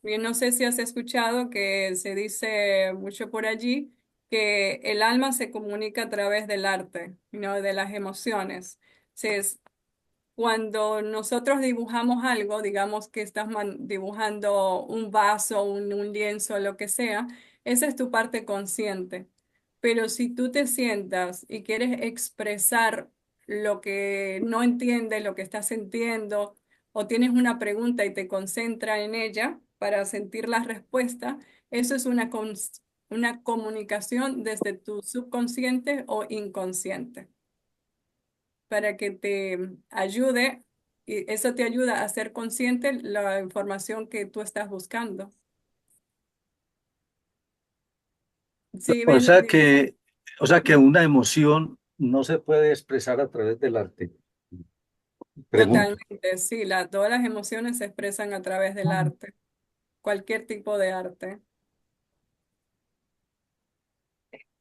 Y no sé si has escuchado que se dice mucho por allí que el alma se comunica a través del arte, ¿no? De las emociones. Entonces, cuando nosotros dibujamos algo, digamos que estás dibujando un vaso, un lienzo, lo que sea, esa es tu parte consciente. Pero si tú te sientas y quieres expresar lo que no entiendes, lo que estás sintiendo, o tienes una pregunta y te concentra en ella para sentir la respuesta, eso es una comunicación desde tu subconsciente o inconsciente para que te ayude, y eso te ayuda a ser consciente la información que tú estás buscando. Sí, O sea Benjamín, que, o sea que una emoción no se puede expresar a través del arte. Pregunto. totalmente, sí, todas las emociones se expresan a través del arte, cualquier tipo de arte.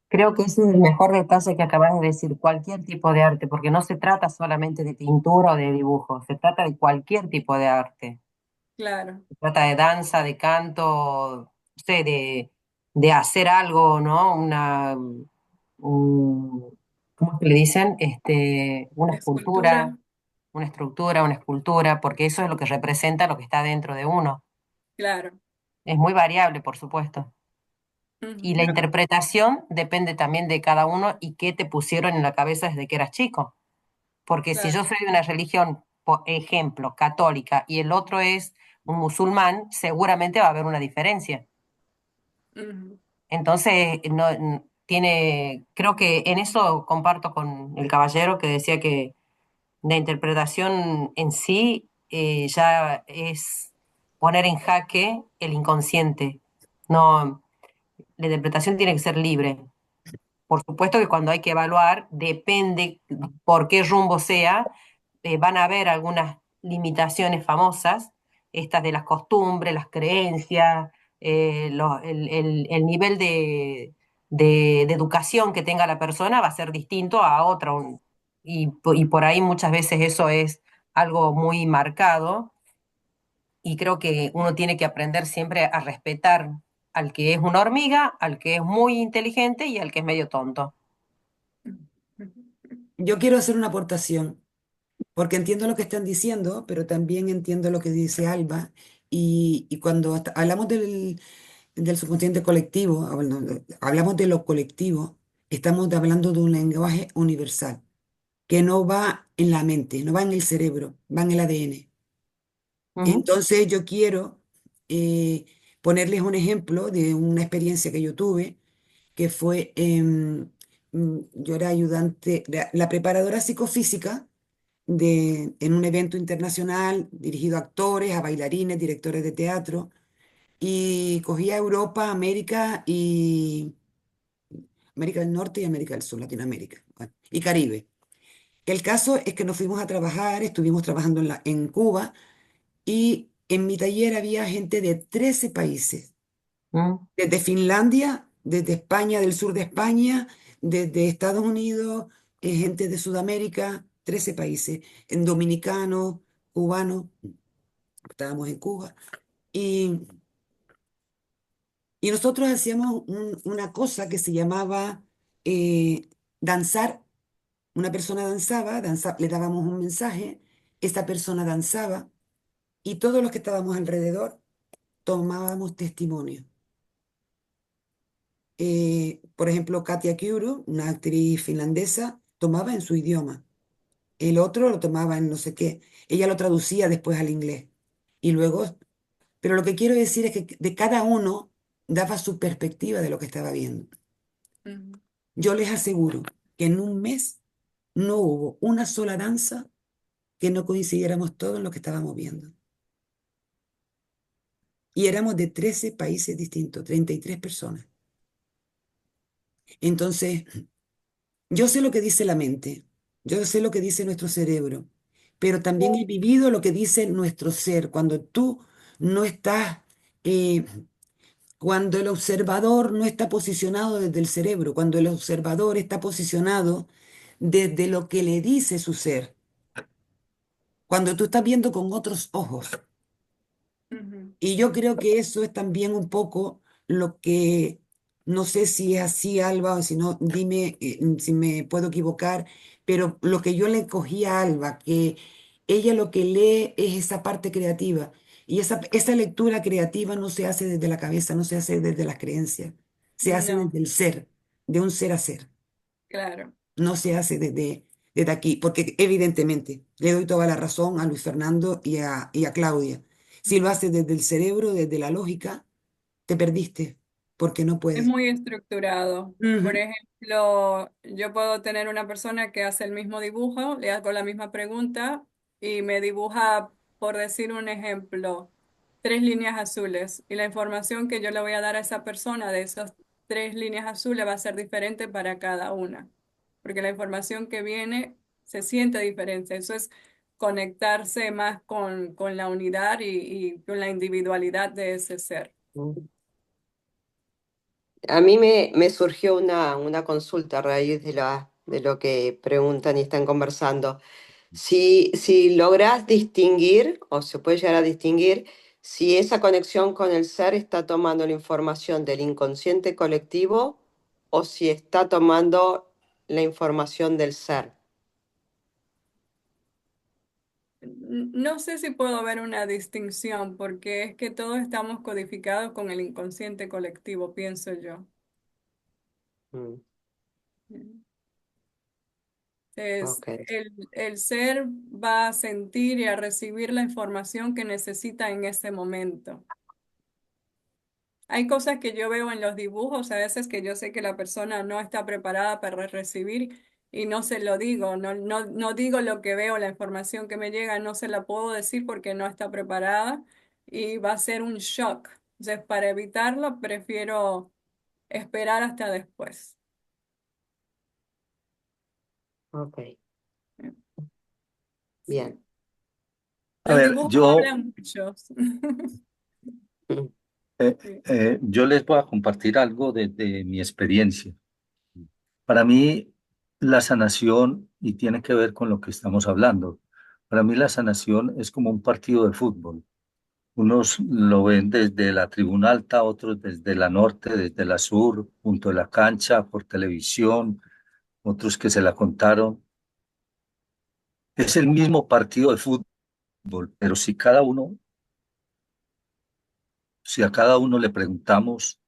Creo que ese es el mejor detalle que acabas de decir, cualquier tipo de arte, porque no se trata solamente de pintura o de dibujo, se trata de cualquier tipo de arte. Claro, Se trata de danza, de canto, no sé, de hacer algo, ¿no? ¿Cómo es que le dicen? escultura, Una estructura, una escultura, porque eso es lo que representa lo que está dentro de uno. claro. Es muy variable, por supuesto. Y la Ujú, interpretación depende también de cada uno y qué te pusieron en la cabeza desde que eras chico. Porque si claro. yo soy de una religión, por ejemplo, católica, y el otro es un musulmán, seguramente va a haber una diferencia. Ujú, Entonces, no, creo que en eso comparto con el caballero que decía que la interpretación en sí ya es poner en jaque el inconsciente. No, la interpretación tiene que ser libre. Por supuesto que cuando hay que evaluar, depende por qué rumbo sea, van a haber algunas limitaciones famosas, estas de las costumbres, las creencias, el nivel de educación que tenga la persona va a ser distinto a otra. Y por ahí muchas veces eso es algo muy marcado y creo que uno tiene que aprender siempre a respetar al que es una hormiga, al que es muy inteligente y al que es medio tonto. Yo quiero hacer una aportación, porque entiendo lo que están diciendo, pero también entiendo lo que dice Alba. Y cuando hablamos del subconsciente colectivo, hablamos de lo colectivo, estamos hablando de un lenguaje universal, que no va en la mente, no va en el cerebro, va en el ADN. Ujú, Entonces yo quiero eh, ponerles un ejemplo de una experiencia que yo tuve, que fue, yo era ayudante, la preparadora psicofísica en un evento internacional dirigido a actores, a bailarines, directores de teatro, y cogía Europa, América del Norte y América del Sur, Latinoamérica, bueno, y Caribe. El caso es que nos fuimos a trabajar, estuvimos trabajando en Cuba, y en mi taller había gente de 13 países, ujú. desde Finlandia, desde España, del sur de España, desde Estados Unidos, gente de Sudamérica, 13 países, en dominicanos, cubanos, estábamos en Cuba, y, y nosotros hacíamos una cosa que se llamaba danzar. Una persona danzaba, le dábamos un mensaje, esa persona danzaba, y todos los que estábamos alrededor tomábamos testimonio. Por ejemplo, Katia Kiuru, una actriz finlandesa, tomaba en su idioma, el otro lo tomaba en no sé qué, ella lo traducía después al inglés. Y luego, pero lo que quiero decir es que de cada uno daba su perspectiva de lo que estaba viendo. Ujú. Yo les aseguro que en un mes no hubo una sola danza que no coincidiéramos todos en lo que estábamos viendo. Y éramos de 13 países distintos, 33 personas. Entonces, yo sé lo que dice la mente, yo sé lo que dice nuestro cerebro, pero también he vivido lo que dice nuestro ser. Cuando tú no estás, eh, cuando el observador no está posicionado desde el cerebro, cuando el observador está posicionado desde lo que le dice su ser, cuando tú estás viendo con otros ojos. Ujú. Y yo creo que eso es también un poco lo que, no sé si es así, Alba, o si no, dime si me puedo equivocar, pero lo que yo le cogí a Alba, que ella lo que lee es esa parte creativa. Y esa lectura creativa no se hace desde la cabeza, no se hace desde las creencias, se hace No, desde el ser, de un ser a ser, claro. no se hace desde aquí, porque evidentemente le doy toda la razón a Luis Fernando y a Claudia. Si lo haces desde el cerebro, desde la lógica, te perdiste, porque no Es puedes. muy estructurado. Por Ujú. ejemplo, yo puedo tener una persona que hace el mismo dibujo, le hago la misma pregunta y me dibuja, por decir un ejemplo, tres líneas azules. Y la información que yo le voy a dar a esa persona de esas tres líneas azules va a ser diferente para cada una. Porque la información que viene se siente diferente. Eso es conectarse más con la unidad y con la individualidad de ese ser. Mm. A mí me surgió una consulta a raíz de lo que preguntan y están conversando. Si logras distinguir, o se puede llegar a distinguir, si esa conexión con el ser está tomando la información del inconsciente colectivo o si está tomando la información del ser. No sé si puedo ver una distinción, porque es que todos estamos codificados con el inconsciente colectivo, pienso yo. Mm, Es, ok, el ser va a sentir y a recibir la información que necesita en ese momento. Hay cosas que yo veo en los dibujos, a veces que yo sé que la persona no está preparada para recibir y no se lo digo, no digo lo que veo, la información que me llega, no se la puedo decir porque no está preparada y va a ser un shock. Entonces, para evitarlo, prefiero esperar hasta después. ok, Sí. bien. A Los ver, dibujos yo, hablan muchos. Mm, eh, Sí. yo les voy a compartir algo de mi experiencia. Para mí, la sanación, y tiene que ver con lo que estamos hablando, para mí la sanación es como un partido de fútbol. Unos lo ven desde la tribuna alta, otros desde la norte, desde la sur, junto a la cancha, por televisión, otros que se la contaron. Es el mismo partido de fútbol, pero si a cada uno le preguntamos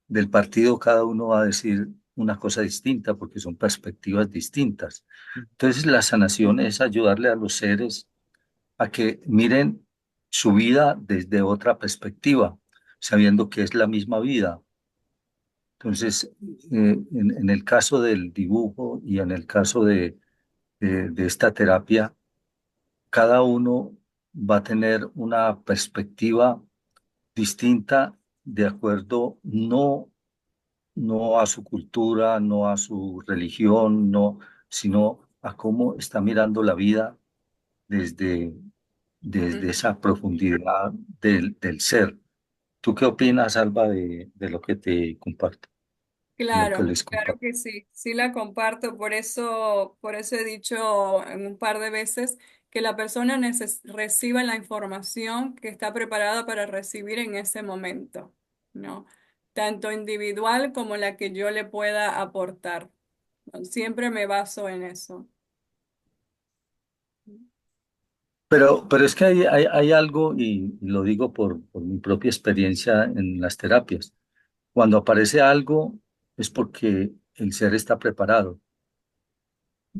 del partido, cada uno va a decir una cosa distinta porque son perspectivas distintas. Entonces, la sanación es ayudarle a los seres a que miren su vida desde otra perspectiva, sabiendo que es la misma vida. Entonces, en el caso del dibujo y en el caso de esta terapia, cada uno va a tener una perspectiva distinta de acuerdo no a su cultura, no a su religión, no, sino a cómo está mirando la vida desde, desde Ujú. esa profundidad del ser. ¿Tú qué opinas, Alba, de lo que te comparto, de lo que Claro, les claro comparto? que sí, sí la comparto, por eso he dicho en un par de veces que la persona reciba la información que está preparada para recibir en ese momento, ¿no? Tanto individual como la que yo le pueda aportar. ¿No? Siempre me baso en eso. Pero es que hay algo, y lo digo por mi propia experiencia en las terapias. Cuando aparece algo es porque el ser está preparado.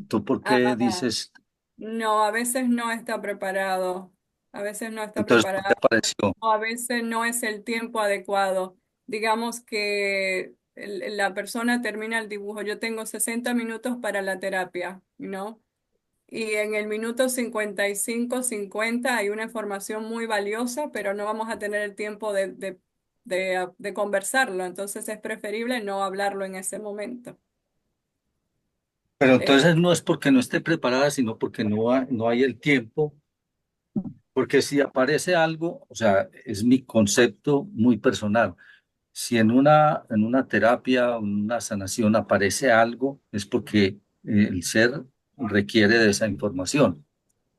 ¿Tú por qué Ah, dices, no, a veces no está preparado. A veces no está entonces, ¿qué te preparado. pareció? O a veces no es el tiempo adecuado. Digamos que la persona termina el dibujo. Yo tengo 60 minutos para la terapia, ¿no? Y en el minuto 55, 50 hay una información muy valiosa, pero no vamos a tener el tiempo de conversarlo. Entonces es preferible no hablarlo en ese momento. Pero Eh, entonces no es porque no esté preparada, sino porque no hay el tiempo, porque si aparece algo, o sea, es mi concepto muy personal. Si en una terapia, una sanación aparece algo, es porque el ser requiere de esa información.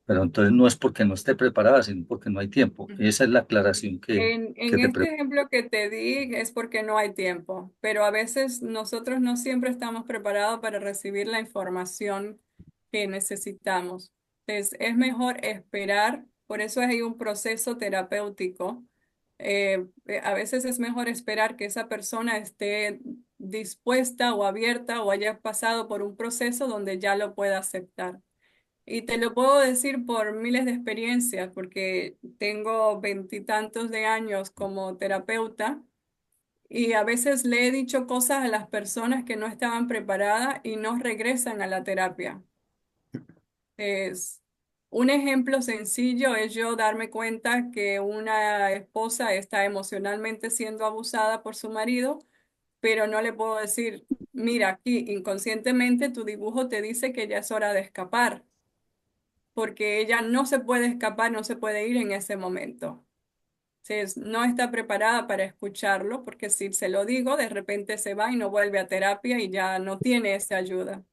Pero entonces no es porque no esté preparada, sino porque no hay tiempo. Esa es la aclaración que En te este pregunto. ejemplo que te di es porque no hay tiempo, pero a veces nosotros no siempre estamos preparados para recibir la información que necesitamos. Entonces, es mejor esperar, por eso hay un proceso terapéutico. A veces es mejor esperar que esa persona esté dispuesta o abierta o haya pasado por un proceso donde ya lo pueda aceptar. Y te lo puedo decir por miles de experiencias, porque tengo veintitantos de años como terapeuta y a veces le he dicho cosas a las personas que no estaban preparadas y no regresan a la terapia. Es un ejemplo sencillo es yo darme cuenta que una esposa está emocionalmente siendo abusada por su marido, pero no le puedo decir, mira, aquí inconscientemente tu dibujo te dice que ya es hora de escapar porque ella no se puede escapar, no se puede ir en ese momento. Entonces, no está preparada para escucharlo, porque si se lo digo, de repente se va y no vuelve a terapia y ya no tiene esa ayuda.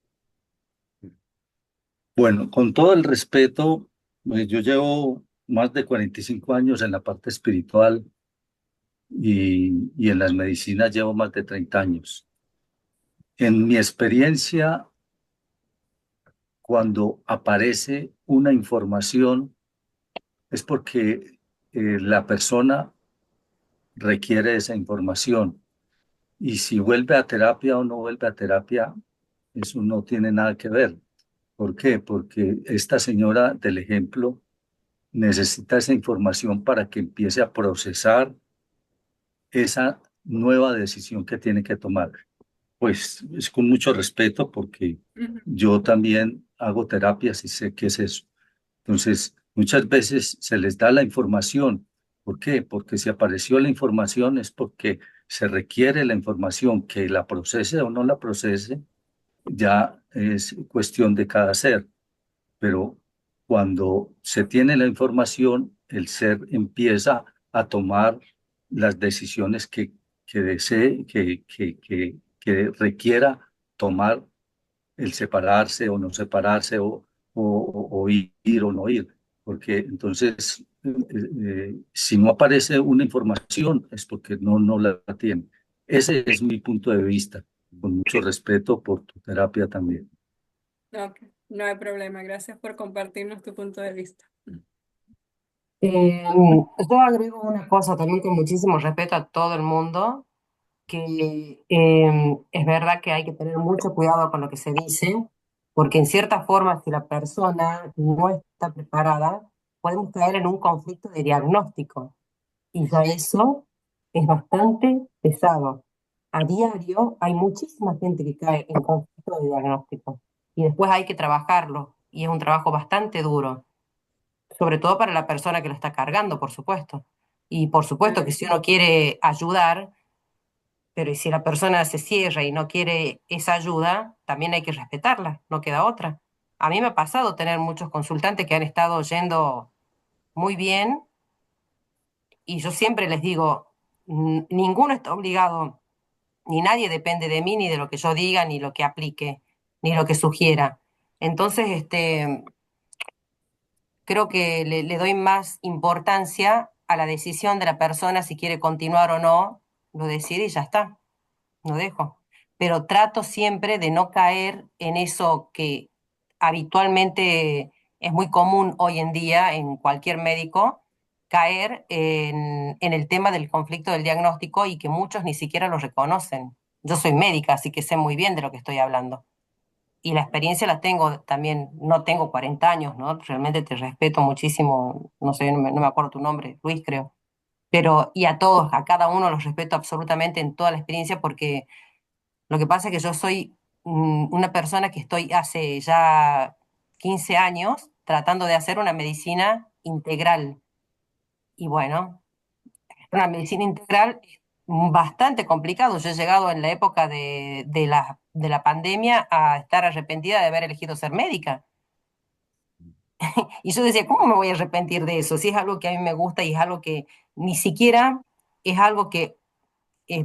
Bueno, con todo el respeto, yo llevo más de 45 años en la parte espiritual y en las medicinas llevo más de 30 años. En mi experiencia, cuando aparece una información, es porque la persona requiere esa información. Y si vuelve a terapia o no vuelve a terapia, eso no tiene nada que ver. ¿Por qué? Porque esta señora del ejemplo necesita esa información para que empiece a procesar esa nueva decisión que tiene que tomar. Pues es con mucho respeto porque Ujú, yo también hago terapias y sé qué es eso. Entonces, muchas veces se les da la información. ¿Por qué? Porque si apareció la información es porque se requiere la información, que la procese o no la procese, ya es cuestión de cada ser. Pero cuando se tiene la información, el ser empieza a tomar las decisiones que desee, que requiera tomar el separarse o no separarse o ir o no ir. Porque entonces, si no aparece una información es porque no la tiene. Ese es mi punto de vista, con mucho respeto por tu terapia también. ok, no hay problema. Gracias por compartirnos tu punto de vista. Yo agrego una cosa también con muchísimo respeto a todo el mundo, que es verdad que hay que tener mucho cuidado con lo que se dice, porque en cierta forma, si la persona no está preparada, podemos caer en un conflicto de diagnóstico. Y ya eso es bastante pesado. A diario hay muchísima gente que cae en conflicto de diagnóstico y después hay que trabajarlo y es un trabajo bastante duro, sobre todo para la persona que lo está cargando, por supuesto. Y por supuesto que Mm, si uno quiere ayudar, pero si la persona se cierra y no quiere esa ayuda, también hay que respetarla, no queda otra. A mí me ha pasado tener muchos consultantes que han estado yendo muy bien y yo siempre les digo, ninguno está obligado, ni nadie depende de mí, ni de lo que yo diga, ni lo que aplique, ni lo que sugiera. Entonces, creo que le doy más importancia a la decisión de la persona si quiere continuar o no, lo decide y ya está, lo dejo. Pero trato siempre de no caer en eso que habitualmente es muy común hoy en día en cualquier médico, caer en el tema del conflicto del diagnóstico y que muchos ni siquiera lo reconocen. Yo soy médica, así que sé muy bien de lo que estoy hablando. y la experiencia la tengo también, no tengo 40 años, ¿no? Realmente te respeto muchísimo, no sé, no me acuerdo tu nombre, Luis creo, pero y a todos, a cada uno los respeto absolutamente en toda la experiencia porque lo que pasa es que yo soy una persona que estoy hace ya 15 años tratando de hacer una medicina integral. Y bueno, una medicina integral es bastante complicado. Yo he llegado en la época de la pandemia a estar arrepentida de haber elegido ser médica. Y yo decía, ¿cómo me voy a arrepentir de eso? Si es algo que a mí me gusta y es algo que ni siquiera es algo que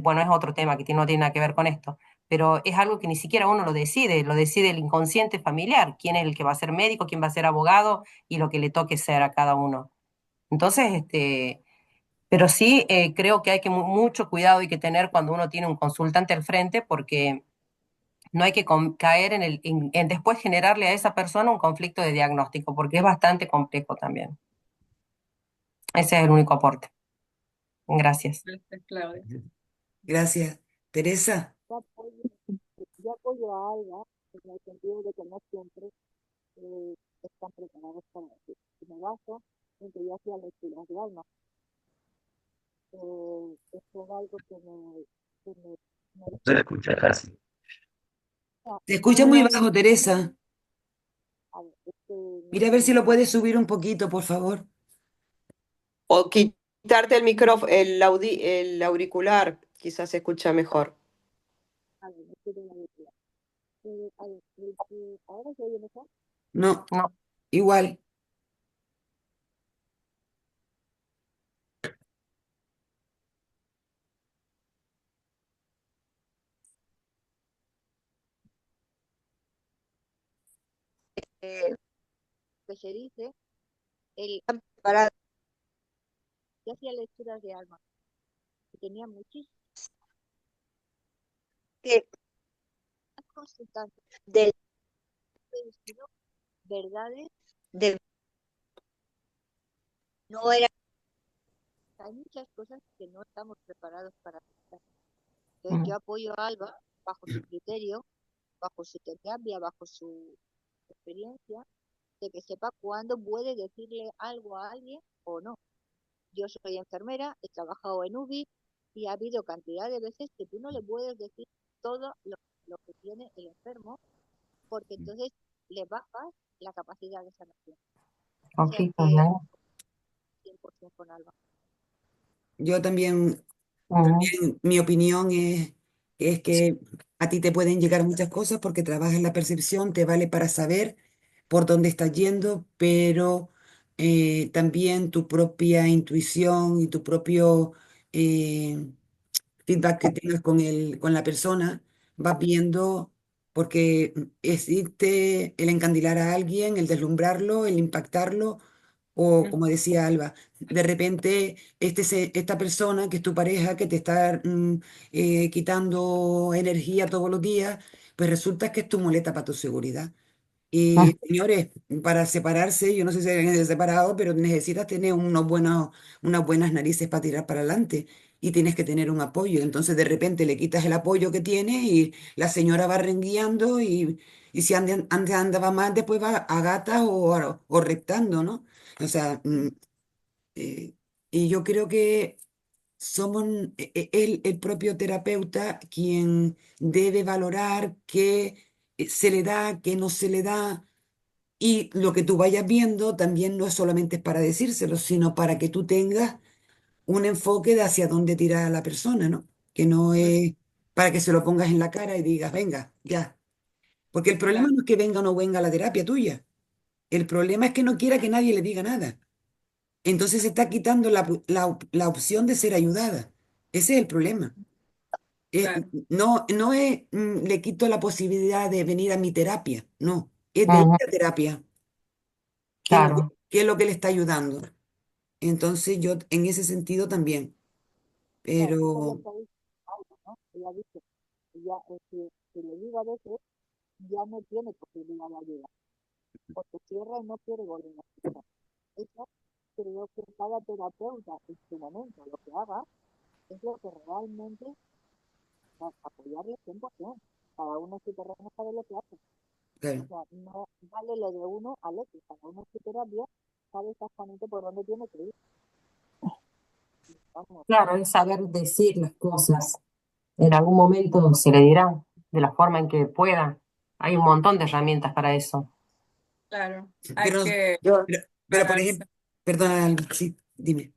bueno, es otro tema que no tiene nada que ver con esto, pero es algo que ni siquiera uno lo decide el inconsciente familiar, quién es el que va a ser médico, quién va a ser abogado y lo que le toque ser a cada uno. Entonces, pero sí creo que hay que mucho cuidado y que tener cuando uno tiene un consultante al frente, porque no hay que caer en después generarle a esa persona un conflicto de diagnóstico, porque es bastante complejo también. Ese es el único aporte. Gracias. Gracias, Claudia. Gracias. Teresa, Yo apoyo, yo apoyo a Alba en el sentido de que no siempre están preparados para decir. Y me baso en que yo hacía lecturas de alma. Esto es algo que me Se escucha casi. te escucha muy bajo, Teresa. a ver, Mira a ver si lo puedes subir un poquito, por favor. O quitarte el micrófono, el auricular, quizás se escucha mejor. a ver, me quiero la lectura. A ver, ahora se oye mejor. No, No, igual. Que se dice, el preparado, yo hacía lecturas de alma y tenía muchísimas que consultantes del destino, verdades de no era, hay muchas cosas que no estamos preparados para aceptar. Entonces yo apoyo a Alba bajo su criterio, bajo su terapia, bajo su experiencia, de que sepa cuándo puede decirle algo a alguien o no. Yo soy enfermera, he trabajado en UBI y ha habido cantidad de veces que tú no le puedes decir todo lo que tiene el enfermo, porque entonces le bajas la capacidad de sanación. O sea conflicto, que ¿no? 100% con Alba. Yo también, Ujú. mi opinión es que a ti te pueden llegar muchas cosas porque trabajas en la percepción, te vale para saber por dónde estás yendo, pero también tu propia intuición y tu propio feedback que tengas con con la persona, vas viendo, porque existe el encandilar a alguien, el deslumbrarlo, el impactarlo, o como decía Alba, de repente esta persona que es tu pareja, que te está quitando energía todos los días, pues resulta que es tu muleta para tu seguridad. Y señores, para separarse, yo no sé si alguien se ha separado, pero necesitas tener unas buenas narices para tirar para adelante y tienes que tener un apoyo. Entonces de repente le quitas el apoyo que tiene y la señora va rengueando y si antes andaba mal, después va a gatas o rectando, ¿no? O sea, eh, y yo creo que somos el propio terapeuta quien debe valorar qué se le da, qué no se le da y lo que tú vayas viendo también no es solamente para decírselo, sino para que tú tengas un enfoque de hacia dónde tirar a la persona, ¿no? Que no es para que se lo pongas en la cara y digas, venga, ya. Porque el problema Claro, no es que venga o no venga la terapia tuya. El problema es que no quiera que nadie le diga nada. Entonces se está quitando la opción de ser ayudada. Ese es el problema. claro, No es, le quito la posibilidad de venir a mi terapia, no, es de ir Ujú, a terapia. claro. ¿Qué es lo que le está ayudando? Entonces yo en ese sentido también, Claro, eso es lo pero que dice Alba, ¿no? Ella dice, ya, si le digo a veces, ya no tiene posibilidad de ayuda, porque cierra y no quiere volver a escuchar. Eso creo que cada terapeuta en su momento lo que haga es lo que realmente va a apoyarle 100%. Cada uno en su terreno sabe lo que hace. claro. sea, no vale lo de uno al otro. Cada uno en su terapia sabe exactamente por dónde tiene que ir. Vamos, Claro, es saber decir las cosas. En algún momento se le dirá de la forma en que pueda. Hay un montón de herramientas para eso. Claro, hay Pero, que pero, pero, por prepararse. ejemplo, perdona, Alba, sí, dime.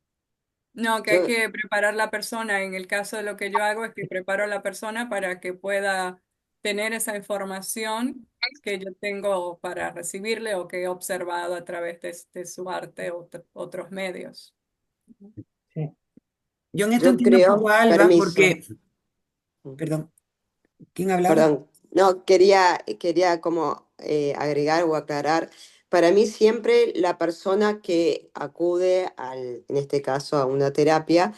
No, que hay Yo, que preparar la persona. En el caso de lo que yo hago es que preparo a la persona para que pueda tener esa información que yo tengo para recibirle o que he observado a través de su arte o otros medios. Sí. Yo en esto yo entiendo un poco creo, a Alba permiso. porque, perdón, ¿quién hablaba? Perdón, no, quería como agregar o aclarar. Para mí siempre la persona que acude en este caso, a una terapia,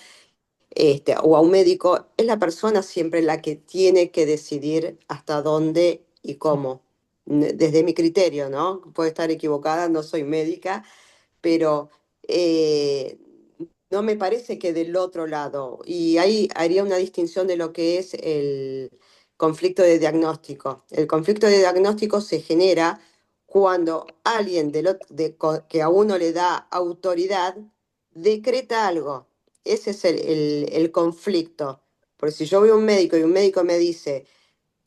o a un médico, es la persona siempre la que tiene que decidir hasta dónde y cómo. Desde mi criterio, ¿no? Puedo estar equivocada, no soy médica, pero eh, no me parece que del otro lado, y ahí haría una distinción de lo que es el conflicto de diagnóstico. El conflicto de diagnóstico se genera cuando alguien que a uno le da autoridad decreta algo. Ese es el conflicto. Porque si yo voy a un médico y un médico me dice,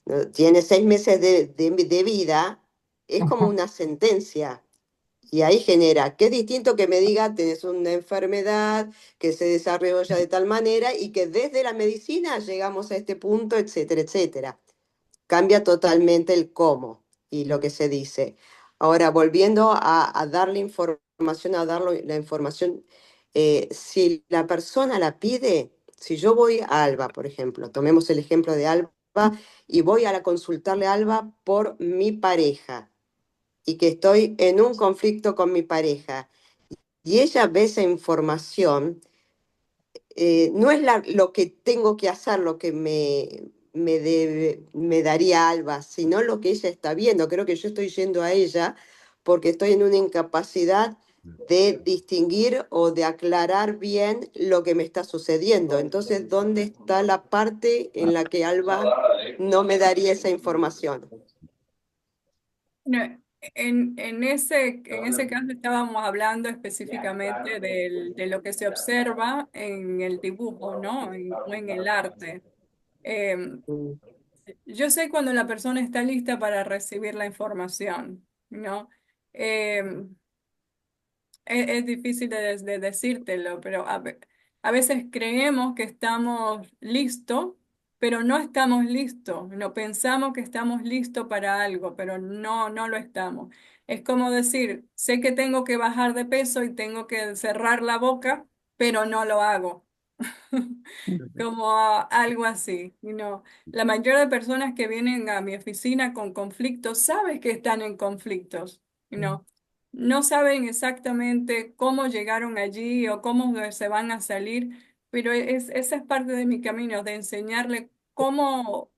"No, tiene 6 meses de vida", es como Ujú. una sentencia. Y ahí genera, que es distinto que me diga, tenés una enfermedad que se desarrolla de tal manera y que desde la medicina llegamos a este punto, etcétera, etcétera. Cambia totalmente el cómo y lo que se dice. Ahora, volviendo a darle información, a darle la información, si la persona la pide, si yo voy a Alba, por ejemplo, tomemos el ejemplo de Alba, y voy a consultarle a Alba por mi pareja y que estoy en un conflicto con mi pareja y ella ve esa información, no es lo que tengo que hacer lo que me daría Alba, sino lo que ella está viendo. Creo que yo estoy yendo a ella porque estoy en una incapacidad de distinguir o de aclarar bien lo que me está sucediendo. Entonces, ¿dónde está la parte en la que Alba no me daría esa información? No, en ese caso estábamos hablando específicamente de lo que se observa en el dibujo, ¿no? O en el arte. Em, Mm, yo sé cuando la persona está lista para recibir la información, ¿no? Em, es difícil de decírtelo, pero a veces creemos que estamos listos, pero no estamos listos. No pensamos que estamos listos para algo, pero no lo estamos. Es como decir, sé que tengo que bajar de peso y tengo que cerrar la boca, pero no lo hago. Como algo así, La mayoría de personas que vienen a mi oficina con conflictos, sabes que están en conflictos, no saben exactamente cómo llegaron allí o cómo se van a salir, pero esa es parte de mi camino, de enseñarle cómo,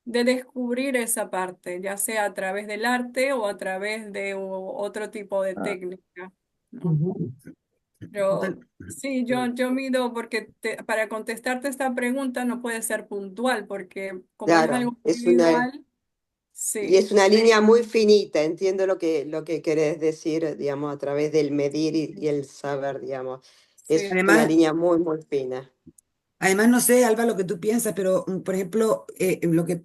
de descubrir esa parte, ya sea a través del arte o a través de otro tipo de técnica, ¿no? Ujú. Pero Total. sí, yo mido porque para contestarte esta pregunta no puede ser puntual, porque como es Claro, algo individual, y sí, es una línea muy finita, entiendo lo que querés decir, digamos, a través del medir y el saber, digamos. Es sí, una Además, línea muy, muy fina. además, no sé, Alba, lo que tú piensas, pero por ejemplo, lo que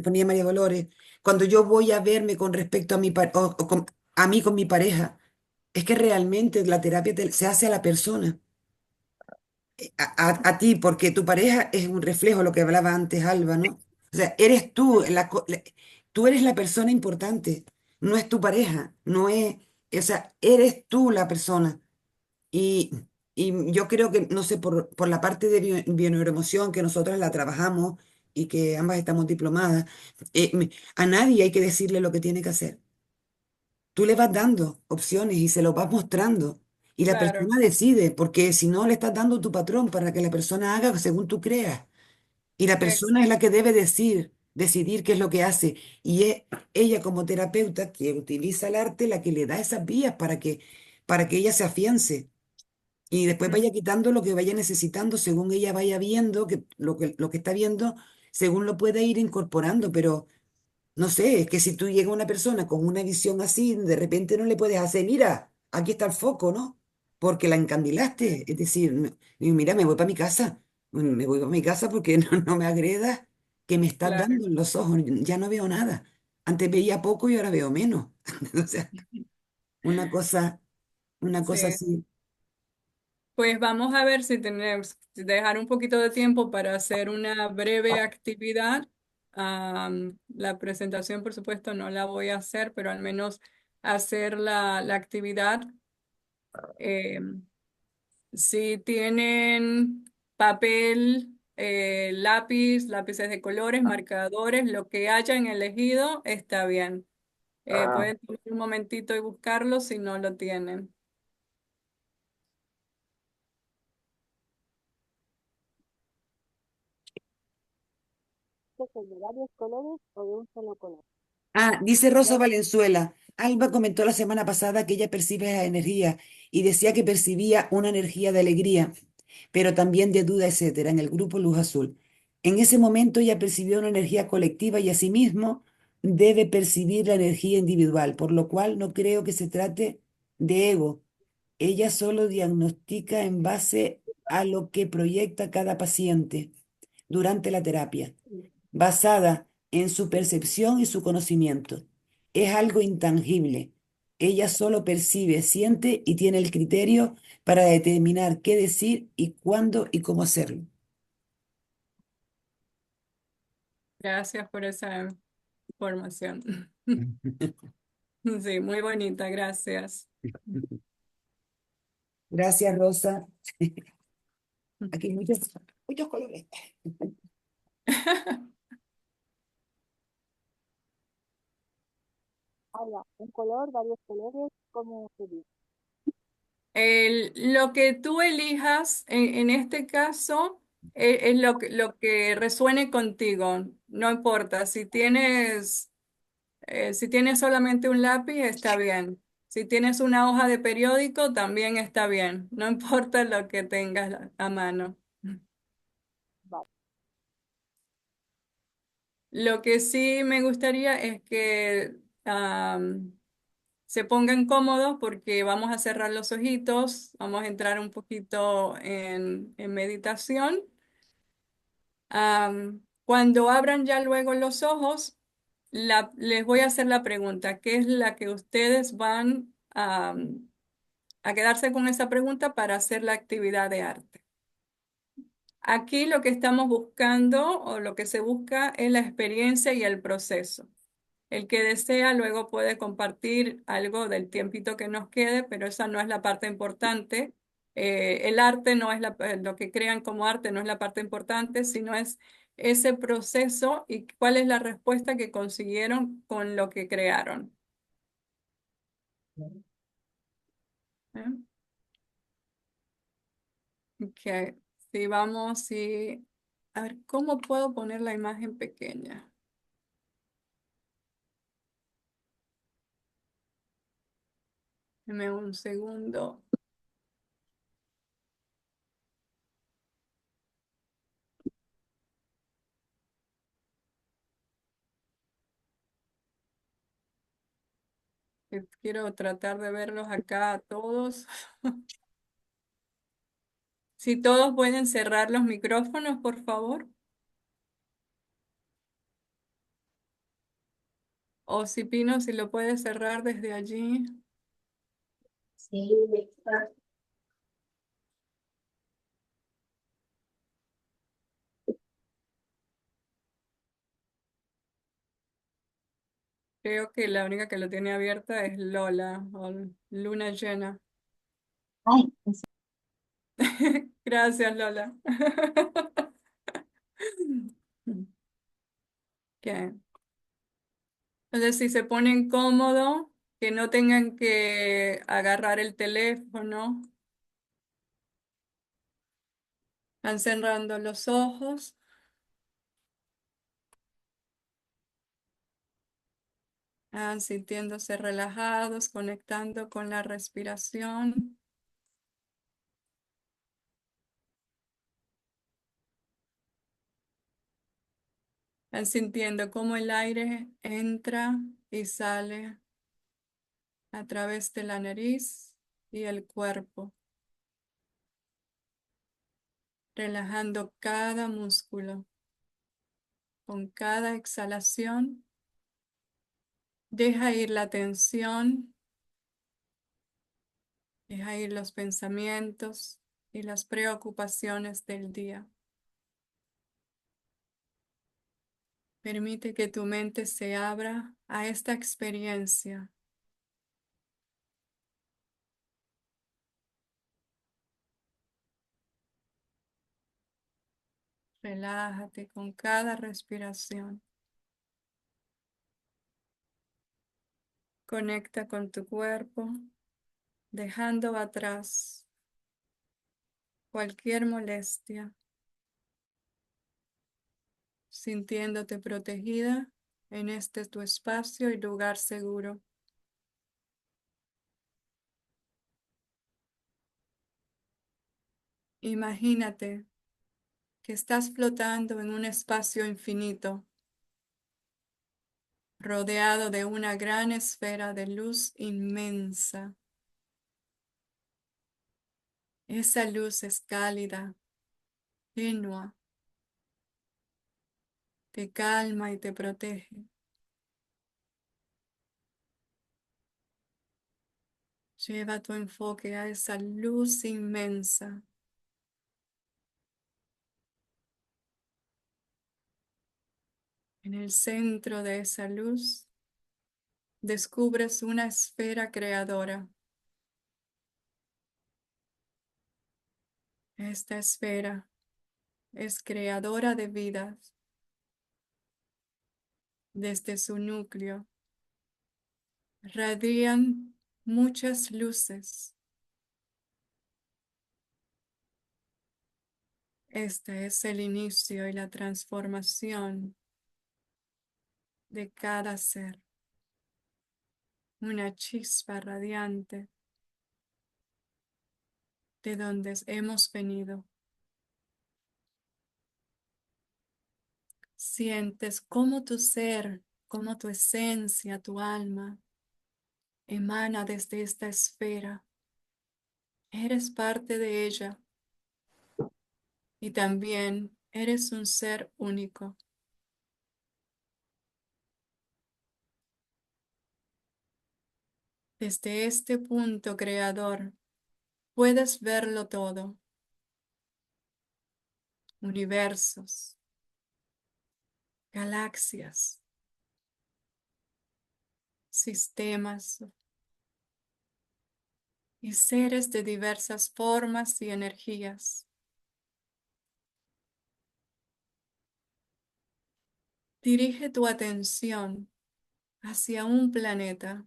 ponía María Dolores, cuando yo voy a verme con respecto a a mí con mi pareja, es que realmente la terapia se hace a la persona, a ti, porque tu pareja es un reflejo, lo que hablaba antes Alba, ¿no? O sea, eres tú, tú eres la persona importante, no es tu pareja, no es, o sea, eres tú la persona. Y, y yo creo que, no sé, por la parte de bioneuroemoción, que nosotras la trabajamos y que ambas estamos diplomadas, a nadie hay que decirle lo que tiene que hacer. Tú le vas dando opciones y se lo vas mostrando. Y la claro, persona decide, porque si no le estás dando tu patrón para que la persona haga según tú creas. Y la ex- persona es la que debe decidir qué es lo que hace. Y es ella como terapeuta que utiliza el arte la que le da esas vías para que ella se afiance y después mm, vaya quitando lo que vaya necesitando según ella vaya viendo, que lo que está viendo, según lo pueda ir incorporando, pero No sé, es que si tú llegas a una persona con una visión así, de repente no le puedes hacer, mira, aquí está el foco, ¿no? Porque la encandilaste. Es decir, mira, me voy para mi casa. Me voy para mi casa porque no me agredas, que me estás Claro, dando en los ojos. Ya no veo nada. Antes veía poco y ahora veo menos. O sea, una cosa, una cosa sí. así. Pues vamos a ver si tenemos dejar un poquito de tiempo para hacer una breve actividad. La presentación, por supuesto, no la voy a hacer, pero al menos hacer la actividad. Eh, si tienen papel, lápiz, lápices de colores, marcadores, lo que hayan elegido está bien. Pueden tomar un momentito y buscarlo si no lo tienen. ¿Qué son de varios colores o de un solo color? Ah, dice Rosa Valenzuela. Alba comentó la semana pasada que ella percibe esa energía y decía que percibía una energía de alegría, pero también de duda, etcétera, en el grupo Luz Azul. En ese momento ella percibió una energía colectiva y asimismo debe percibir la energía individual, por lo cual no creo que se trate de ego. Ella solo diagnostica en base a lo que proyecta cada paciente durante la terapia, basada en su percepción y su conocimiento. Es algo intangible. Ella solo percibe, siente y tiene el criterio para determinar qué decir y cuándo y cómo hacerlo. Gracias por esa información. Sí, muy bonita, gracias. Gracias, Rosa. Aquí hay muchos colores. Ahora, un color, varios colores, ¿cómo sería? Lo que tú elijas en este caso es lo que resuene contigo. No importa, si tienes solamente un lápiz, está bien. Si tienes una hoja de periódico, también está bien. No importa lo que tengas a mano. Vale. Lo que sí me gustaría es que se pongan cómodos porque vamos a cerrar los ojitos, vamos a entrar un poquito en meditación. Cuando abran ya luego los ojos, les voy a hacer la pregunta, ¿qué es la que ustedes van a quedarse con esa pregunta para hacer la actividad de arte? Aquí lo que estamos buscando o lo que se busca es la experiencia y el proceso. El que desea luego puede compartir algo del tiempito que nos quede, pero esa no es la parte importante. El arte no es lo que crean como arte no es la parte importante, sino es ese proceso y cuál es la respuesta que consiguieron con lo que crearon. ¿Eh? Ok, si vamos y a ver, ¿cómo puedo poner la imagen pequeña? Deme un segundo. Quiero tratar de verlos acá a todos. Si todos pueden cerrar los micrófonos, por favor. O si Pino, si lo puede cerrar desde allí. Creo que la única que lo tiene abierta es Lola o Luna Llena. Ay, Gracias, Lola. Ok. Entonces, si se ponen cómodos, que no tengan que agarrar el teléfono, van cerrando los ojos. Sintiéndose relajados, conectando con la respiración. Vas sintiendo cómo el aire entra y sale a través de la nariz y el cuerpo, relajando cada músculo. Con cada exhalación, deja ir la tensión, deja ir los pensamientos y las preocupaciones del día. Permite que tu mente se abra a esta experiencia. Relájate con cada respiración. Conecta con tu cuerpo, dejando atrás cualquier molestia, sintiéndote protegida en este tu espacio y lugar seguro. Imagínate que estás flotando en un espacio infinito, rodeado de una gran esfera de luz inmensa. Esa luz es cálida, tenue, te calma y te protege. Lleva tu enfoque a esa luz inmensa. En el centro de esa luz, descubres una esfera creadora. Esta esfera es creadora de vidas. Desde su núcleo radian muchas luces. Este es el inicio y la transformación de cada ser. Una chispa radiante de donde hemos venido. Sientes cómo tu ser, cómo tu esencia, tu alma, emana desde esta esfera. Eres parte de ella y también eres un ser único. Desde este punto creador, puedes verlo todo. Universos, galaxias, sistemas y seres de diversas formas y energías. Dirige tu atención hacia un planeta,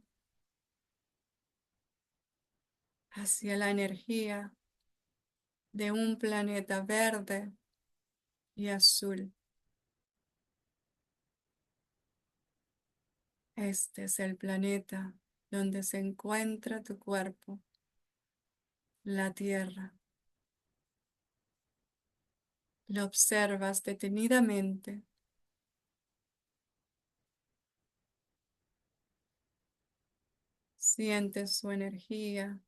hacia la energía de un planeta verde y azul. Este es el planeta donde se encuentra tu cuerpo, la Tierra. Lo observas detenidamente. Sientes su energía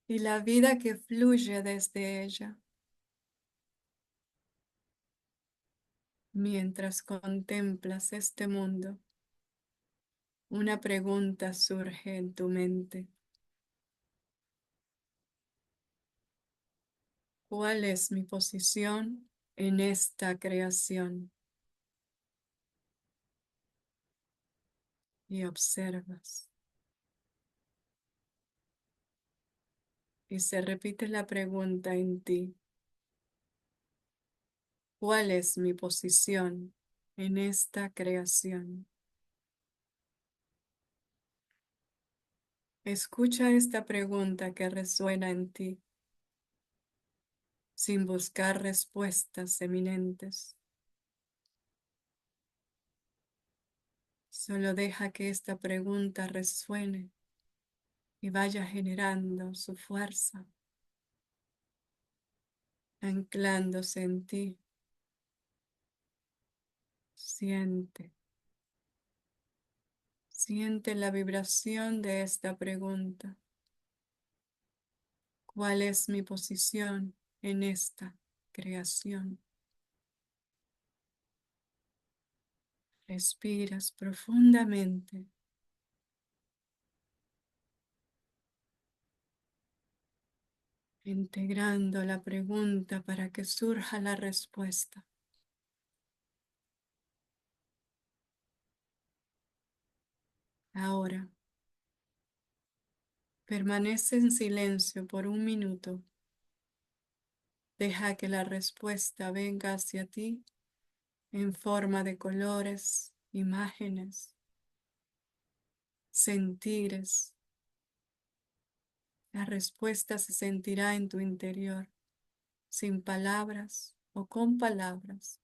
y la vida que fluye desde ella. Mientras contemplas este mundo, una pregunta surge en tu mente. ¿Cuál es mi posición en esta creación? Y observas. Y se repite la pregunta en ti. ¿Cuál es mi posición en esta creación? Escucha esta pregunta que resuena en ti, sin buscar respuestas eminentes. Solo deja que esta pregunta resuene y vaya generando su fuerza, anclándose en ti Siente, siente la vibración de esta pregunta. ¿Cuál es mi posición en esta creación? Respiras profundamente, integrando la pregunta para que surja la respuesta. Ahora, permanece en silencio por 1 minuto. Deja que la respuesta venga hacia ti en forma de colores, imágenes, sentires. La respuesta se sentirá en tu interior, sin palabras o con palabras.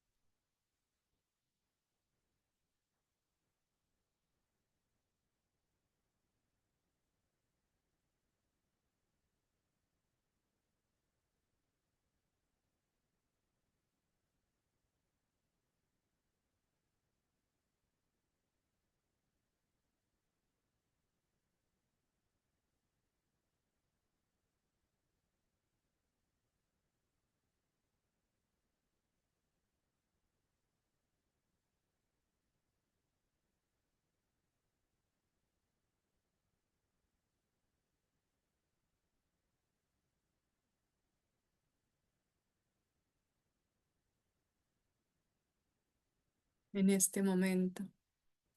En este momento,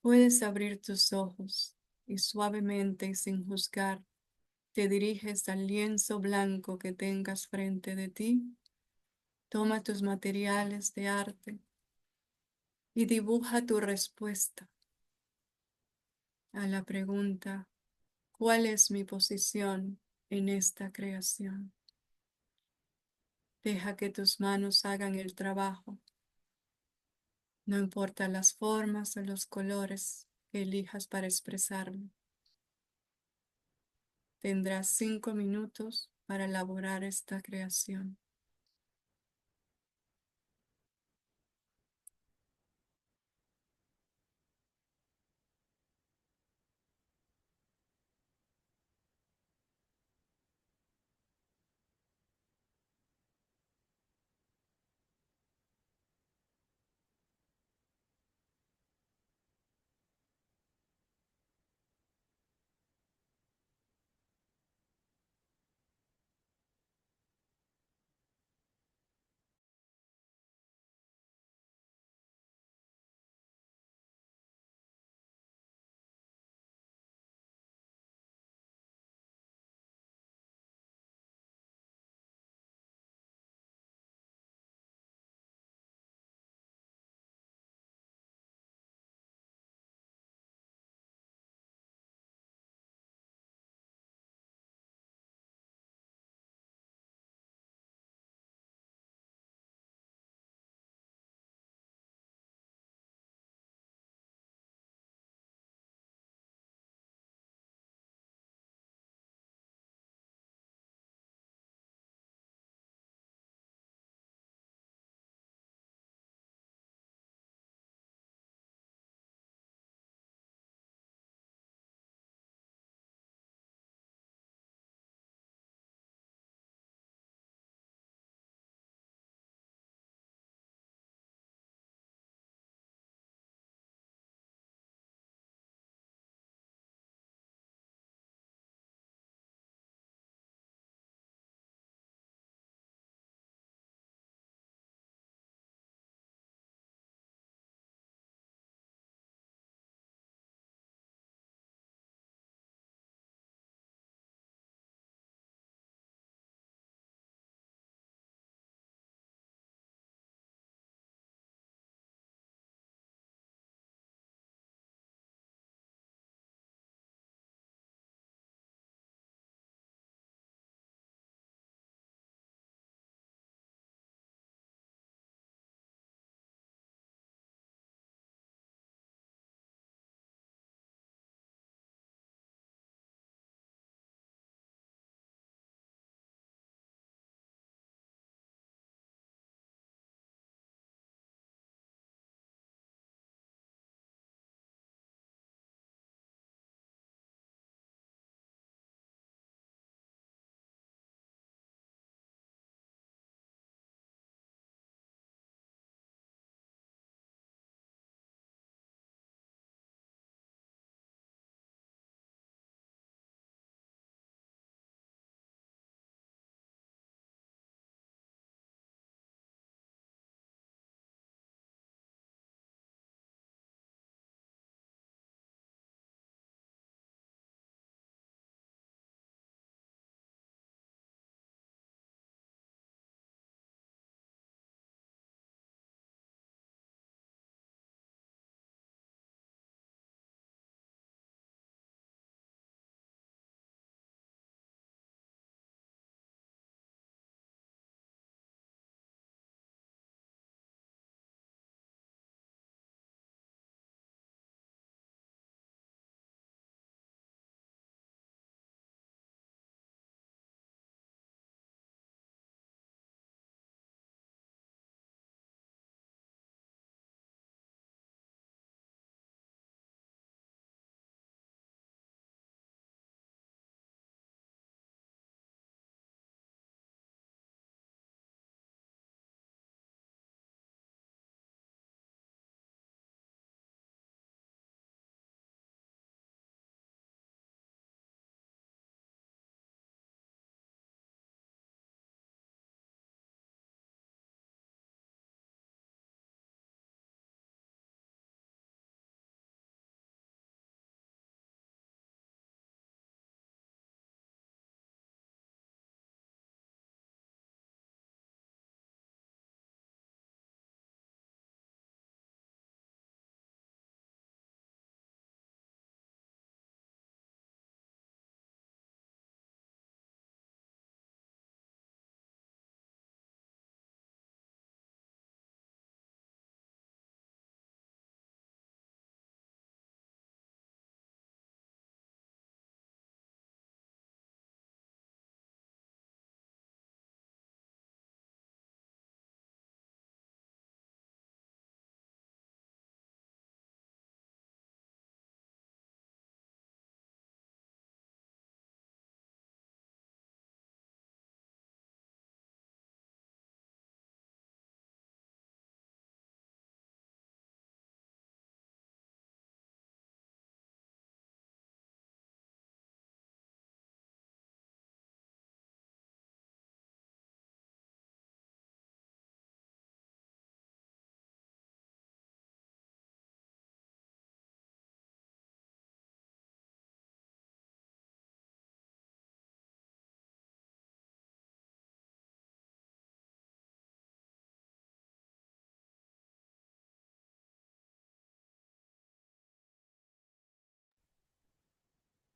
puedes abrir tus ojos y suavemente y sin juzgar, te diriges al lienzo blanco que tengas frente de ti. Toma tus materiales de arte y dibuja tu respuesta a la pregunta, ¿cuál es mi posición en esta creación? Deja que tus manos hagan el trabajo. No importa las formas o los colores que elijas para expresarlo. Tendrás 5 minutos para elaborar esta creación.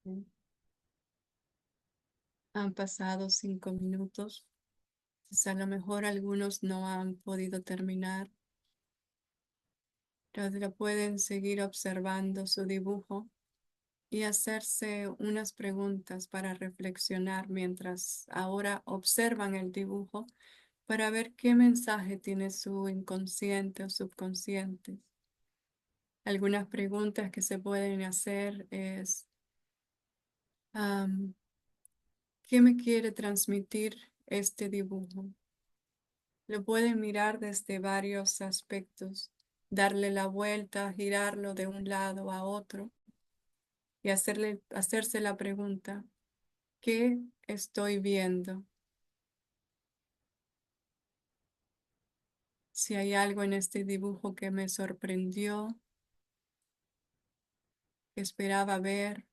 Ok. Han pasado 5 minutos. Pues a lo mejor algunos no han podido terminar, pero pueden seguir observando su dibujo y hacerse unas preguntas para reflexionar mientras ahora observan el dibujo para ver qué mensaje tiene su inconsciente o subconsciente. Algunas preguntas que se pueden hacer es, am, ¿qué me quiere transmitir este dibujo? Lo pueden mirar desde varios aspectos, darle la vuelta, girarlo de un lado a otro y hacerse la pregunta, ¿qué estoy viendo? Si hay algo en este dibujo que me sorprendió, que esperaba ver,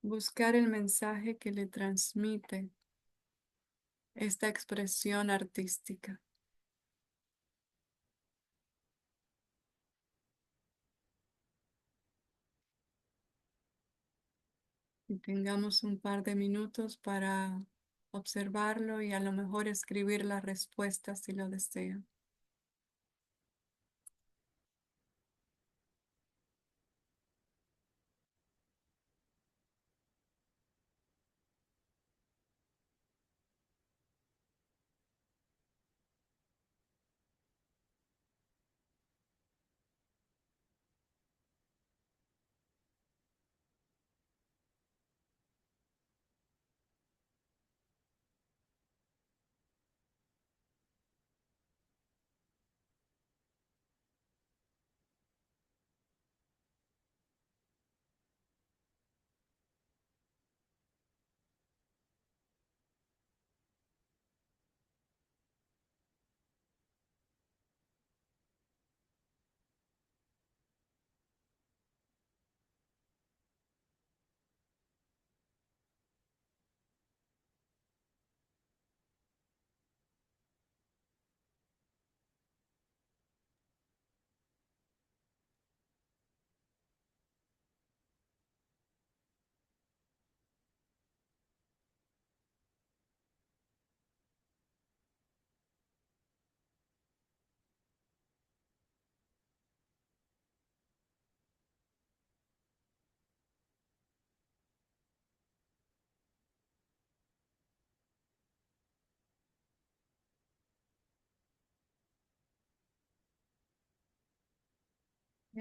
buscar el mensaje que le transmite esta expresión artística. Y tengamos un par de minutos para observarlo y a lo mejor escribir la respuesta si lo desean.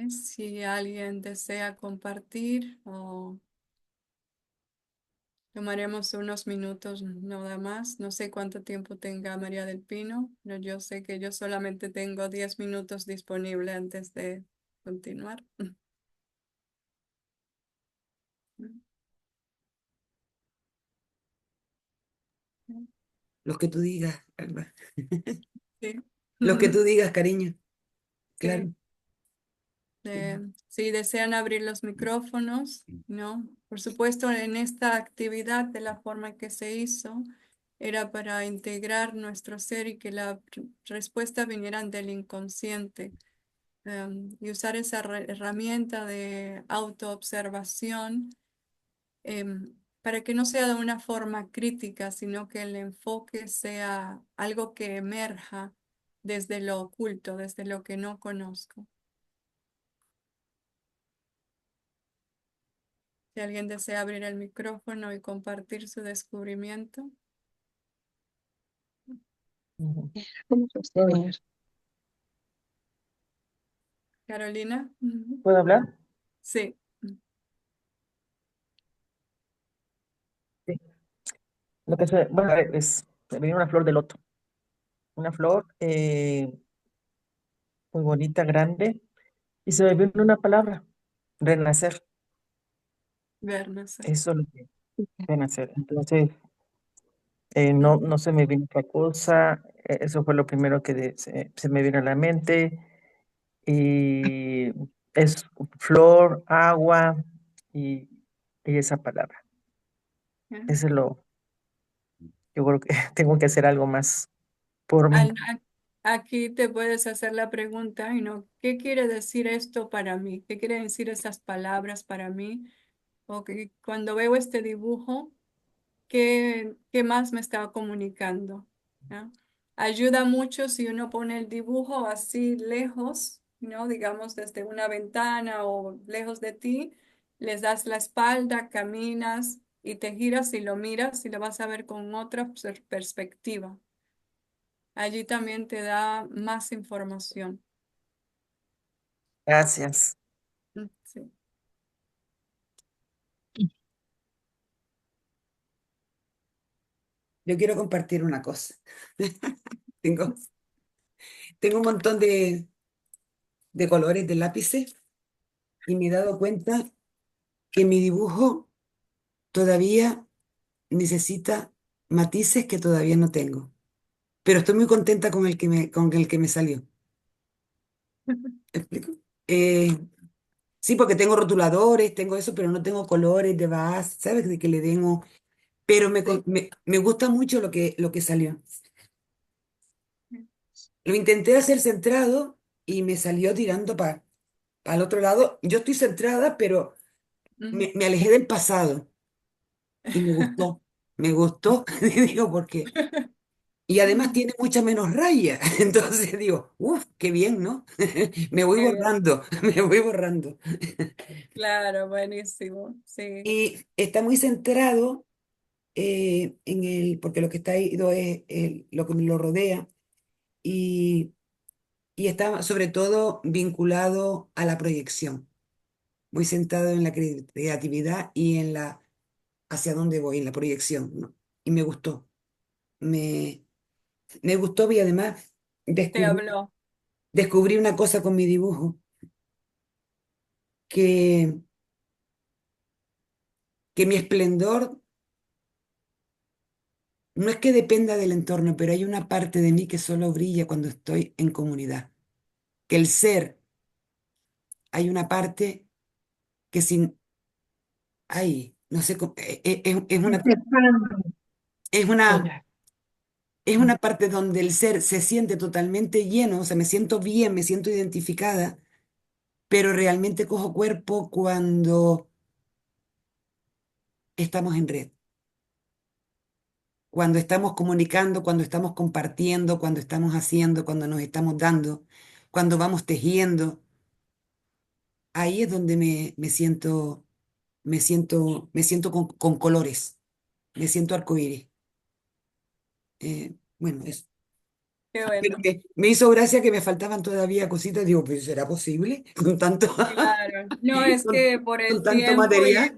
Si alguien desea compartir o tomaremos unos minutos nada más. No sé cuánto tiempo tenga María del Pino, pero yo sé que yo solamente tengo 10 minutos disponible antes de continuar. Los que tú digas, Alba. Sí. Los que tú digas, cariño. Sí. Claro. Si desean abrir los micrófonos, ¿no? Por supuesto, en esta actividad, de la forma que se hizo, era para integrar nuestro ser y que la respuesta viniera del inconsciente. Y usar esa herramienta de autoobservación para que no sea de una forma crítica, sino que el enfoque sea algo que emerja desde lo oculto, desde lo que no conozco. Si alguien desea abrir el micrófono y compartir su descubrimiento. Ujú. A ver, Carolina. Ujú. ¿puedo hablar? Sí. Sí. Lo que se, bueno, a ver, me viene una flor de loto, una flor muy bonita, grande, y se me viene una palabra, renacer. Vernos. Eso es lo que renacer. Entonces, Mm. no se me viene otra cosa, eso fue lo primero que se me vino a la mente, y es flor, agua y, y esa palabra. Ya. Eso es lo, yo creo que tengo que hacer algo más por mí. Al- aquí te puedes hacer la pregunta, ¿qué quiere decir esto para mí? ¿Qué quiere decir esas palabras para mí? O que cuando veo este dibujo, ¿qué más me está comunicando? ¿No? Ayuda mucho si uno pone el dibujo así lejos, ¿no? Digamos desde una ventana o lejos de ti, les das la espalda, caminas y te giras y lo miras y lo vas a ver con otra perspectiva. Allí también te da más información. Gracias. Sí. Yo quiero compartir una cosa. Tengo, tengo un montón de colores de lápices y me he dado cuenta que mi dibujo todavía necesita matices que todavía no tengo. Pero estoy muy contenta con el que me salió. ¿Me explico? Eh, sí, porque tengo rotuladores, tengo eso, pero no tengo colores de base, ¿sabes? De que le den. Pero me gusta mucho lo que salió. Lo intenté hacer centrado y me salió tirando para el otro lado. Yo estoy centrada, pero Ujú. me alejé del pasado y me gustó. Me gustó, digo, porque. Y además tiene mucha menos raya. Entonces digo, uff, qué bien, ¿no? Me voy Qué bien. borrando, me voy borrando. Claro, buenísimo. Sí, Y está muy centrado porque lo que está ido es lo que me lo rodea y, y está sobre todo vinculado a la proyección, muy centrado en la creatividad y en hacia dónde voy, en la proyección, ¿no? Y me gustó, me, me gustó y además te descubrí, habló. descubrí una cosa con mi dibujo, que, que mi esplendor no es que dependa del entorno, pero hay una parte de mí que solo brilla cuando estoy en comunidad. Que el ser, hay una parte que sin, ay, no sé, es una, es una parte donde el ser se siente totalmente lleno, o sea, me siento bien, me siento identificada, pero realmente cojo cuerpo cuando estamos en red, cuando estamos comunicando, cuando estamos compartiendo, cuando estamos haciendo, cuando nos estamos dando, cuando vamos tejiendo. Ahí es donde me siento con colores, me siento arcoíris. Bueno, eso. Qué Pero bueno. me hizo gracia que me faltaban todavía cositas. Digo, pues ¿será posible? Con tanto, Claro. No, es con, que con tanto material.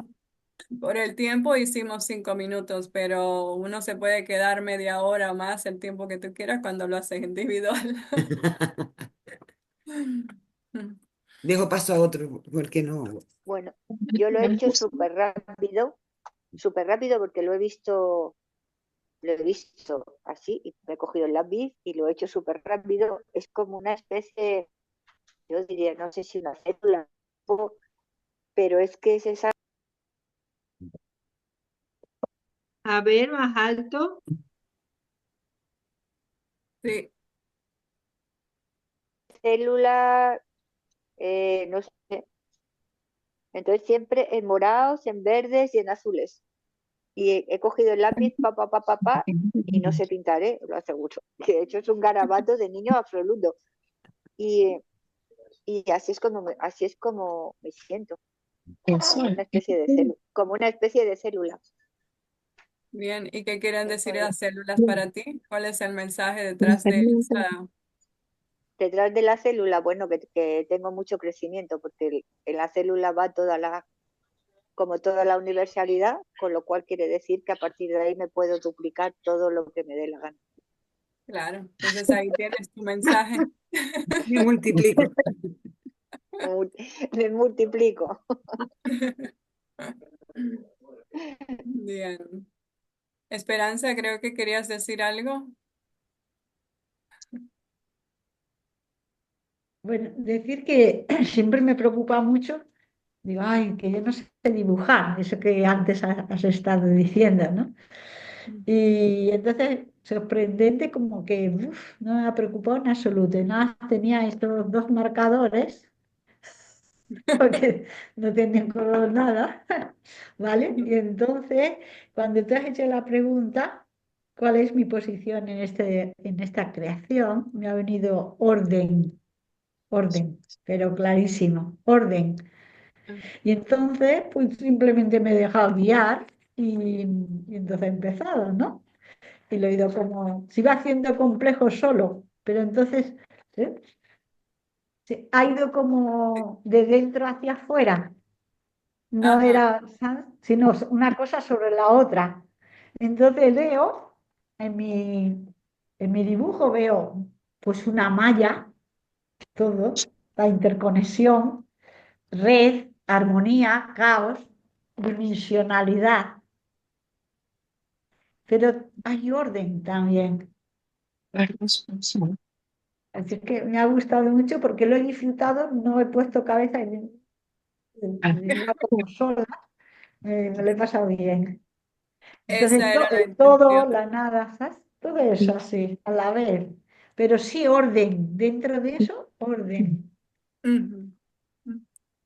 por el tiempo hicimos 5 minutos, pero uno se puede quedar media hora o más el tiempo que tú quieras cuando lo haces individual. Dejo paso a otro, porque no. Bueno, yo lo he hecho súper rápido porque lo he visto así, y me he cogido el lápiz y lo he hecho súper rápido. Es como una especie, yo diría, no sé si una célula, pero es que es esa A ver, más alto. Sí, célula, no sé. Entonces siempre en morados, en verdes y en azules. Y he cogido el lápiz, y no sé pintar, lo aseguro. Que de hecho es un garabato de niño absoluto. Y, y así es como me siento, como una especie de como una especie de célula. bien. ¿Y qué quieren Eso decir es. las células para ti? ¿Cuál es el mensaje detrás de esa? Detrás de la célula, bueno, que tengo mucho crecimiento, porque en la célula va como toda la universalidad, con lo cual quiere decir que a partir de ahí me puedo duplicar todo lo que me dé la gana. Claro, entonces ahí tienes tu mensaje. Me multiplico. Me multiplico. Bien. Esperanza, creo que querías decir algo. Bueno, decir que siempre me preocupa mucho, digo, ay, que yo no sé dibujar, eso que antes has estado diciendo, ¿no? Y entonces, sorprendente como que no me ha preocupado en absoluto. Y nada más tenía estos dos marcadores, porque no tenía color nada, ¿vale? Y entonces, cuando tú has hecho la pregunta, ¿cuál es mi posición en esta creación? Me ha venido orden, pero clarísimo, orden. Y entonces, pues simplemente me he dejado guiar y entonces he empezado, ¿no? Y lo he ido como, se iba haciendo complejo solo, pero entonces ¿eh? Se ha ido como de dentro hacia afuera, no Ajá, era, ¿sabes? Sino una cosa sobre la otra. Entonces veo en mi dibujo, veo pues una malla, todo, la interconexión, red, armonía, caos, dimensionalidad, pero hay orden también. Así que me ha gustado mucho porque lo he disfrutado, no he puesto cabeza en una consola, me lo he pasado bien. Entonces, esa era la el todo, intención. la nada, ¿sabes? Todo eso así, a la vez. Pero sí orden, dentro de eso, orden. Ujú.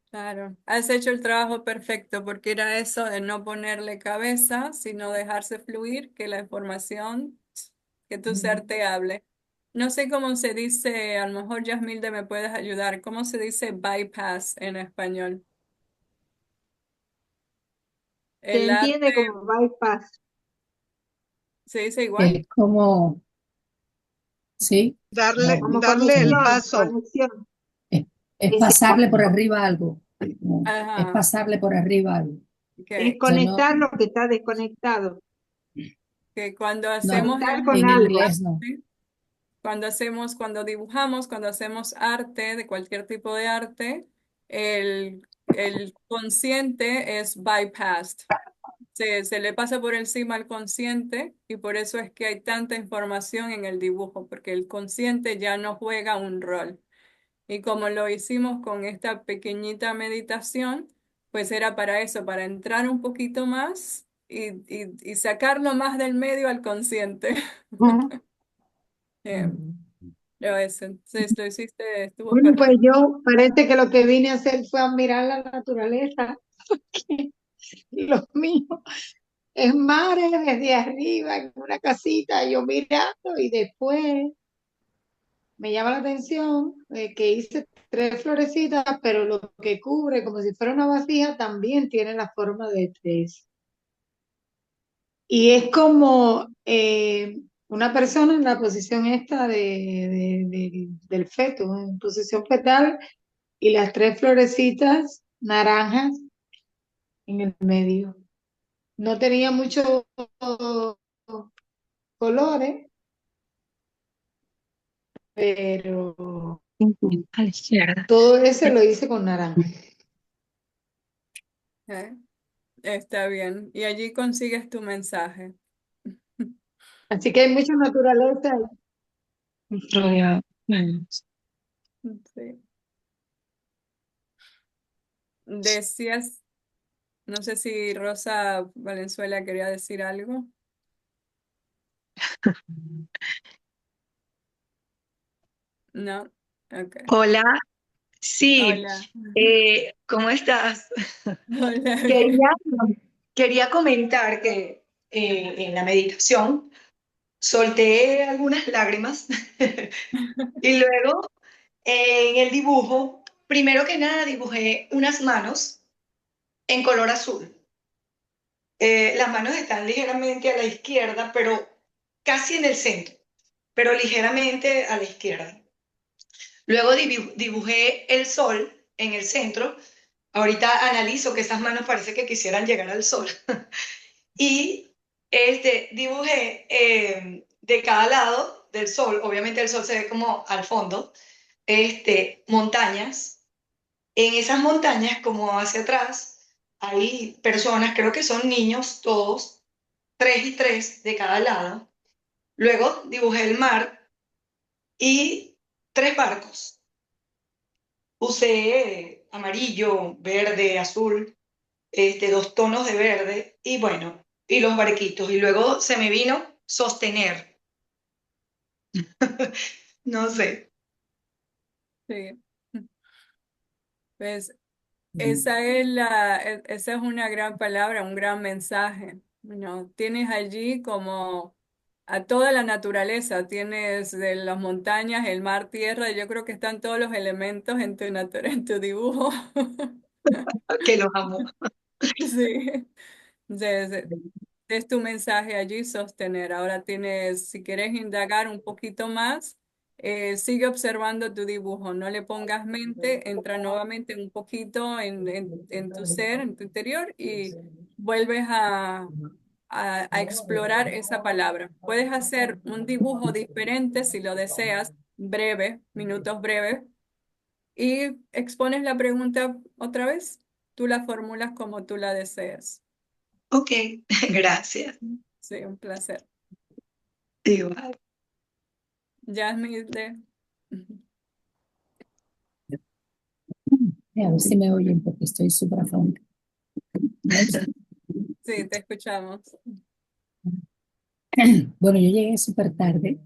Claro, has hecho el trabajo perfecto porque era eso de no ponerle cabeza, sino dejarse fluir, que la información, que tu ser te hable. No sé cómo se dice, a lo mejor Yasmilde me puedes ayudar, ¿cómo se dice bypass en español? Se El arte entiende como bypass, se dice igual. Es como, sí, Darle, como darle el paso. conexión. es, es Es, pasarle por arriba algo, no, es Ajá, pasarle por arriba algo. es ok. O sea, no, conectar lo que está desconectado, Que cuando no, hacemos conectar con en el algo. inglés no. arte, cuando dibujamos, cuando hacemos arte, de cualquier tipo de arte, el consciente es bypassed. Se le pasa por encima al consciente y por eso es que hay tanta información en el dibujo, porque el consciente ya no juega un rol. Y como lo hicimos con esta pequeñita meditación, pues era para eso, para entrar un poquito más y sacarlo más del medio al consciente. Eh, Pero eso, entonces lo hiciste, estuvo Bueno, pues perfecto. yo parece que lo que vine a hacer fue admirar la naturaleza. Lo mío es mares desde arriba en una casita, yo mirando y después me llama la atención que hice tres florecitas, pero lo que cubre como si fuera una vasija también tiene la forma de tres. Y es como una persona en la posición esta del feto, en posición fetal, y las tres florecitas naranjas en el medio. No tenía muchos colores, pero A la izquierda. todo ese lo hice con naranja. ¿Eh? Está bien. Y allí consigues tu mensaje. Así que hay mucha naturaleza. Rodeado. Sí. Decías, no sé si Rosa Valenzuela quería decir algo. No. Ok. Hola, sí, Hola. ¿cómo estás? Hola, bien. Quería, quería comentar que en la meditación solté algunas lágrimas y luego en el dibujo, primero que nada dibujé unas manos en color azul. Las manos están ligeramente a la izquierda, pero casi en el centro, pero ligeramente a la izquierda. Luego dibujé el sol en el centro. Ahorita analizo que esas manos parece que quisieran llegar al sol. Y dibujé de cada lado del sol, obviamente el sol se ve como al fondo, montañas. En esas montañas, como hacia atrás, hay personas, creo que son niños todos, tres y tres de cada lado. Luego dibujé el mar y tres barcos. Usé amarillo, verde, azul, dos tonos de verde y bueno, y los barquitos. Y luego se me vino sostener. No sé. Sí. Pues esa es una gran palabra, un gran mensaje. ¿No? Tienes allí como a toda la naturaleza, tienes de las montañas, el mar, tierra, yo creo que están todos los elementos en en tu dibujo. Que los amo. Sí. Es tu mensaje allí, sostener. Ahora tienes, si quieres indagar un poquito más, sigue observando tu dibujo, no le pongas mente, entra nuevamente un poquito en tu ser, en tu interior y vuelves a explorar esa palabra. Puedes hacer un dibujo diferente si lo deseas, breve, minutos breves, y expones la pregunta otra vez. Tú la formulas como tú la deseas. Ok, gracias. Sí, un placer. Igual. Yasmín. A ver si me oyen porque estoy súper afónica. Sí, te escuchamos. Bueno, yo llegué súper tarde,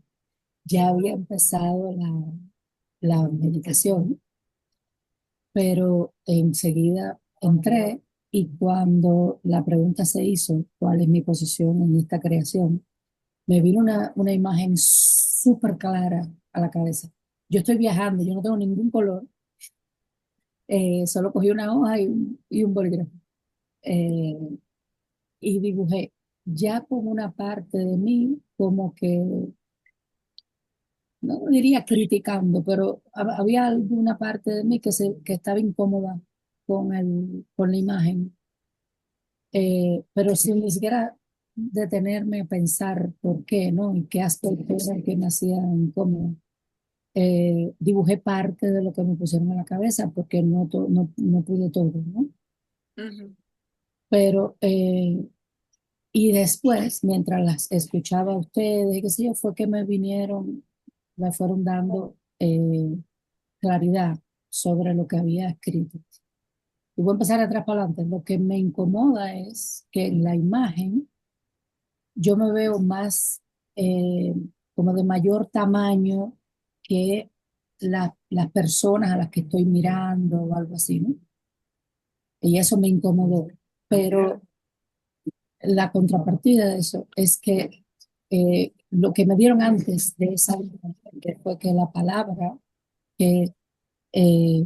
ya había empezado la meditación, pero enseguida entré y cuando la pregunta se hizo, ¿cuál es mi posición en esta creación? Me vino una imagen súper clara a la cabeza. Yo estoy viajando, yo no tengo ningún color, solo cogí una hoja y un bolígrafo eh, y dibujé ya con una parte de mí como que, no diría criticando, pero había alguna parte de mí que estaba incómoda con la imagen, pero sin ni siquiera detenerme a pensar por qué, ¿no? Y qué aspecto era el que me hacía incómodo. Dibujé parte de lo que me pusieron en la cabeza porque no pude todo, ¿no? Ujú. Pero, y después, mientras las escuchaba a ustedes, qué sé yo, fue que me fueron dando claridad sobre lo que había escrito. Y voy a empezar atrás para adelante. Lo que me incomoda es que en la imagen yo me veo más eh, como de mayor tamaño que las personas a las que estoy mirando o algo así, ¿no? Y eso me incomodó. Pero la contrapartida de eso es que lo que me dieron antes de esa, que fue que la palabra que, eh,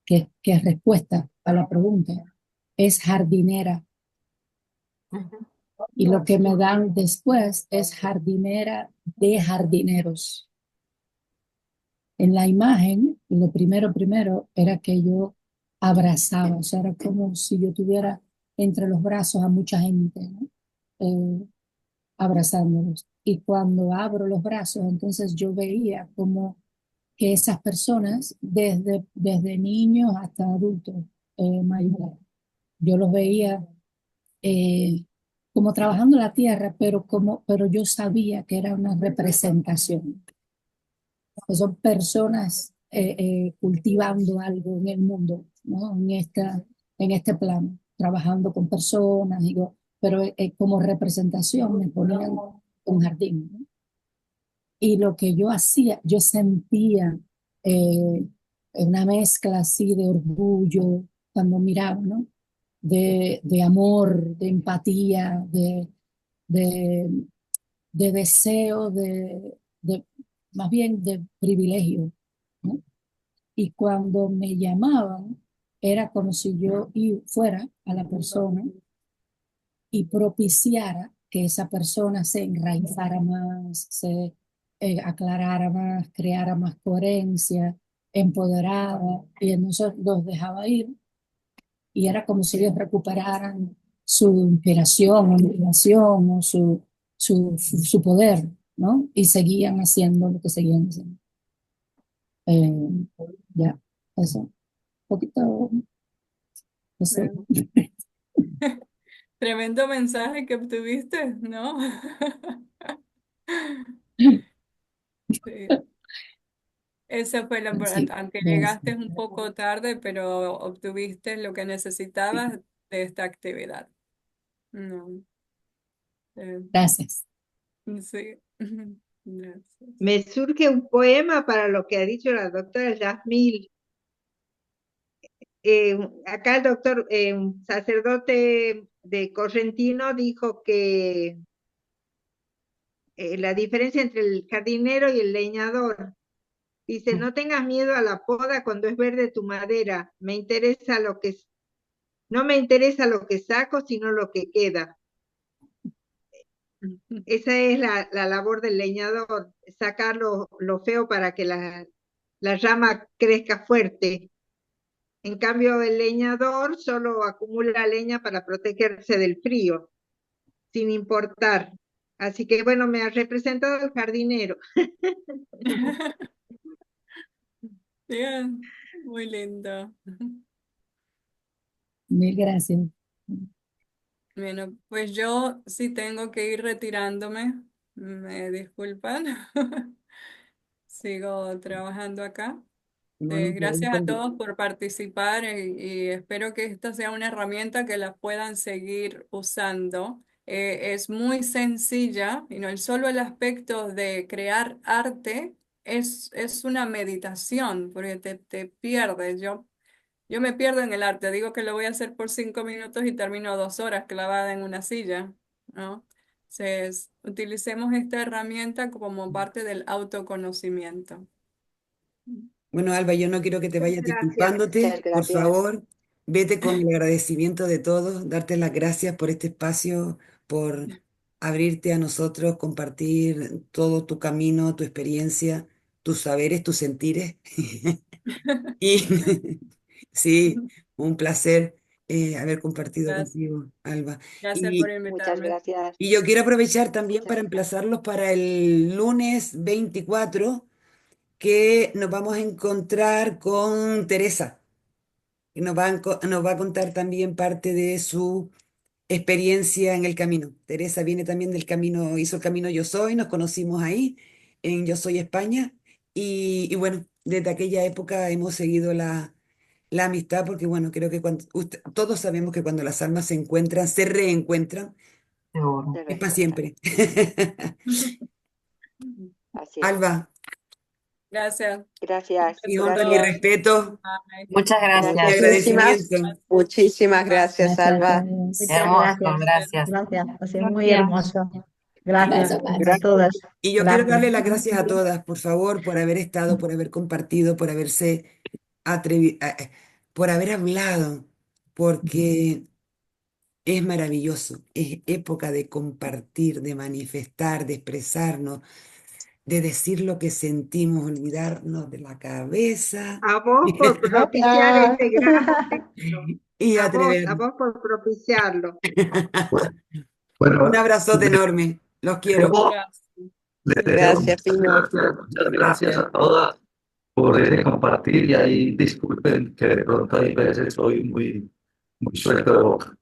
que es respuesta a la pregunta es jardinera. Y lo que me dan después es jardinera de jardineros. En la imagen, lo primero era que yo abrazaba, o sea, era como si yo tuviera entre los brazos a mucha gente, ¿no? Abrazándolos. Y cuando abro los brazos, entonces yo veía como que esas personas, desde niños hasta adultos mayores, yo los veía eh, como trabajando la tierra, pero yo sabía que era una representación, que son personas cultivando algo en el mundo, ¿no? En este plano, trabajando con personas, digo, pero como representación me ponían un jardín, ¿no? Y lo que yo hacía, yo sentía eh, una mezcla así de orgullo cuando miraba, ¿no? De amor, de empatía, de, de deseo, más bien de privilegio, ¿no? Y cuando me llamaban, era como si yo fuera a la persona y propiciara que esa persona se enraizara más, se aclarara más, creara más coherencia, empoderada, y entonces los dejaba ir y era como si ellos recuperaran su inspiración o motivación o su poder, ¿no? Y seguían haciendo lo que seguían haciendo. Eh, ya, eso, un poquito, no sé. Tremendo mensaje que obtuviste, ¿no? Sí. Esa fue Sí, aunque llegaste un poco tarde, pero obtuviste lo que necesitabas de esta actividad. No. Gracias. Sí, gracias. Me surge un poema para lo que ha dicho la doctora Yasmil. Acá el doctor, un sacerdote de Correntino, dijo que la diferencia entre el jardinero y el leñador. Dice, no tengas miedo a la poda cuando es verde tu madera. No me interesa lo que saco, sino lo que queda. Esa es la labor del leñador, sacar lo feo para que la rama crezca fuerte. En cambio, el leñador solo acumula leña para protegerse del frío, sin importar. Así que bueno, me ha representado el jardinero. Bien, muy lindo. Mil gracias. Bueno, pues yo sí tengo que ir retirándome. Me disculpan. Sigo trabajando acá. Bueno, pues ahí Gracias a todos por participar y espero que esta sea una herramienta que la puedan seguir usando. Es muy sencilla y no solo el aspecto de crear arte es una meditación porque te pierdes. Yo me pierdo en el arte, digo que lo voy a hacer por 5 minutos y termino 2 horas clavada en una silla, ¿no? Entonces, utilicemos esta herramienta como parte del autoconocimiento. Bueno, Alba, yo no quiero que te vayas Gracias. disculpándote. Muchas Por gracias. favor, vete con el agradecimiento de todos, darte las gracias por este espacio, por abrirte a nosotros, compartir todo tu camino, tu experiencia, tus saberes, tus sentires. Y sí, un placer haber compartido Gracias, contigo, Alba. gracias por Y, Muchas invitarme. gracias. y yo quiero aprovechar también Muchas para emplazarlos para el lunes 24, que nos vamos a encontrar con Teresa, que nos va a contar también parte de su experiencia en el camino. Teresa viene también del camino, hizo el camino Yo Soy, nos conocimos ahí en Yo Soy España y bueno, desde aquella época hemos seguido la amistad porque bueno, creo que todos sabemos que cuando las almas se encuentran, se reencuentran, Seguro. Se es para reencuentran. siempre. Así es. Alba, Gracias. Gracias. mi Gracias a honra, mi todos. Gracias. respeto, Bye. Muchas mi gracias. Muchísimas, agradecimiento. muchísimas gracias, Gracias a Alba. todos. Muchas Hermoso, gracias. gracias. Gracias. Ha sido muy Gracias. hermoso. Y, Gracias a Gracias. todas. y yo quiero Gracias. darle las gracias a todas, por favor, por haber estado, por haber compartido, por haberse atrevido, por haber hablado, porque es maravilloso, es época de compartir, de manifestar, de expresarnos, de decir lo que sentimos, olvidarnos de la cabeza A vos por propiciar Gracias. este gran momento. y A atrevernos. vos por propiciarlo. Bueno, Un abrazote enorme, los quiero. Gracias. les deseo Gracias, Pino. muchas gracias a todas por compartir y ahí disculpen que de pronto hay veces soy muy suelto de boca.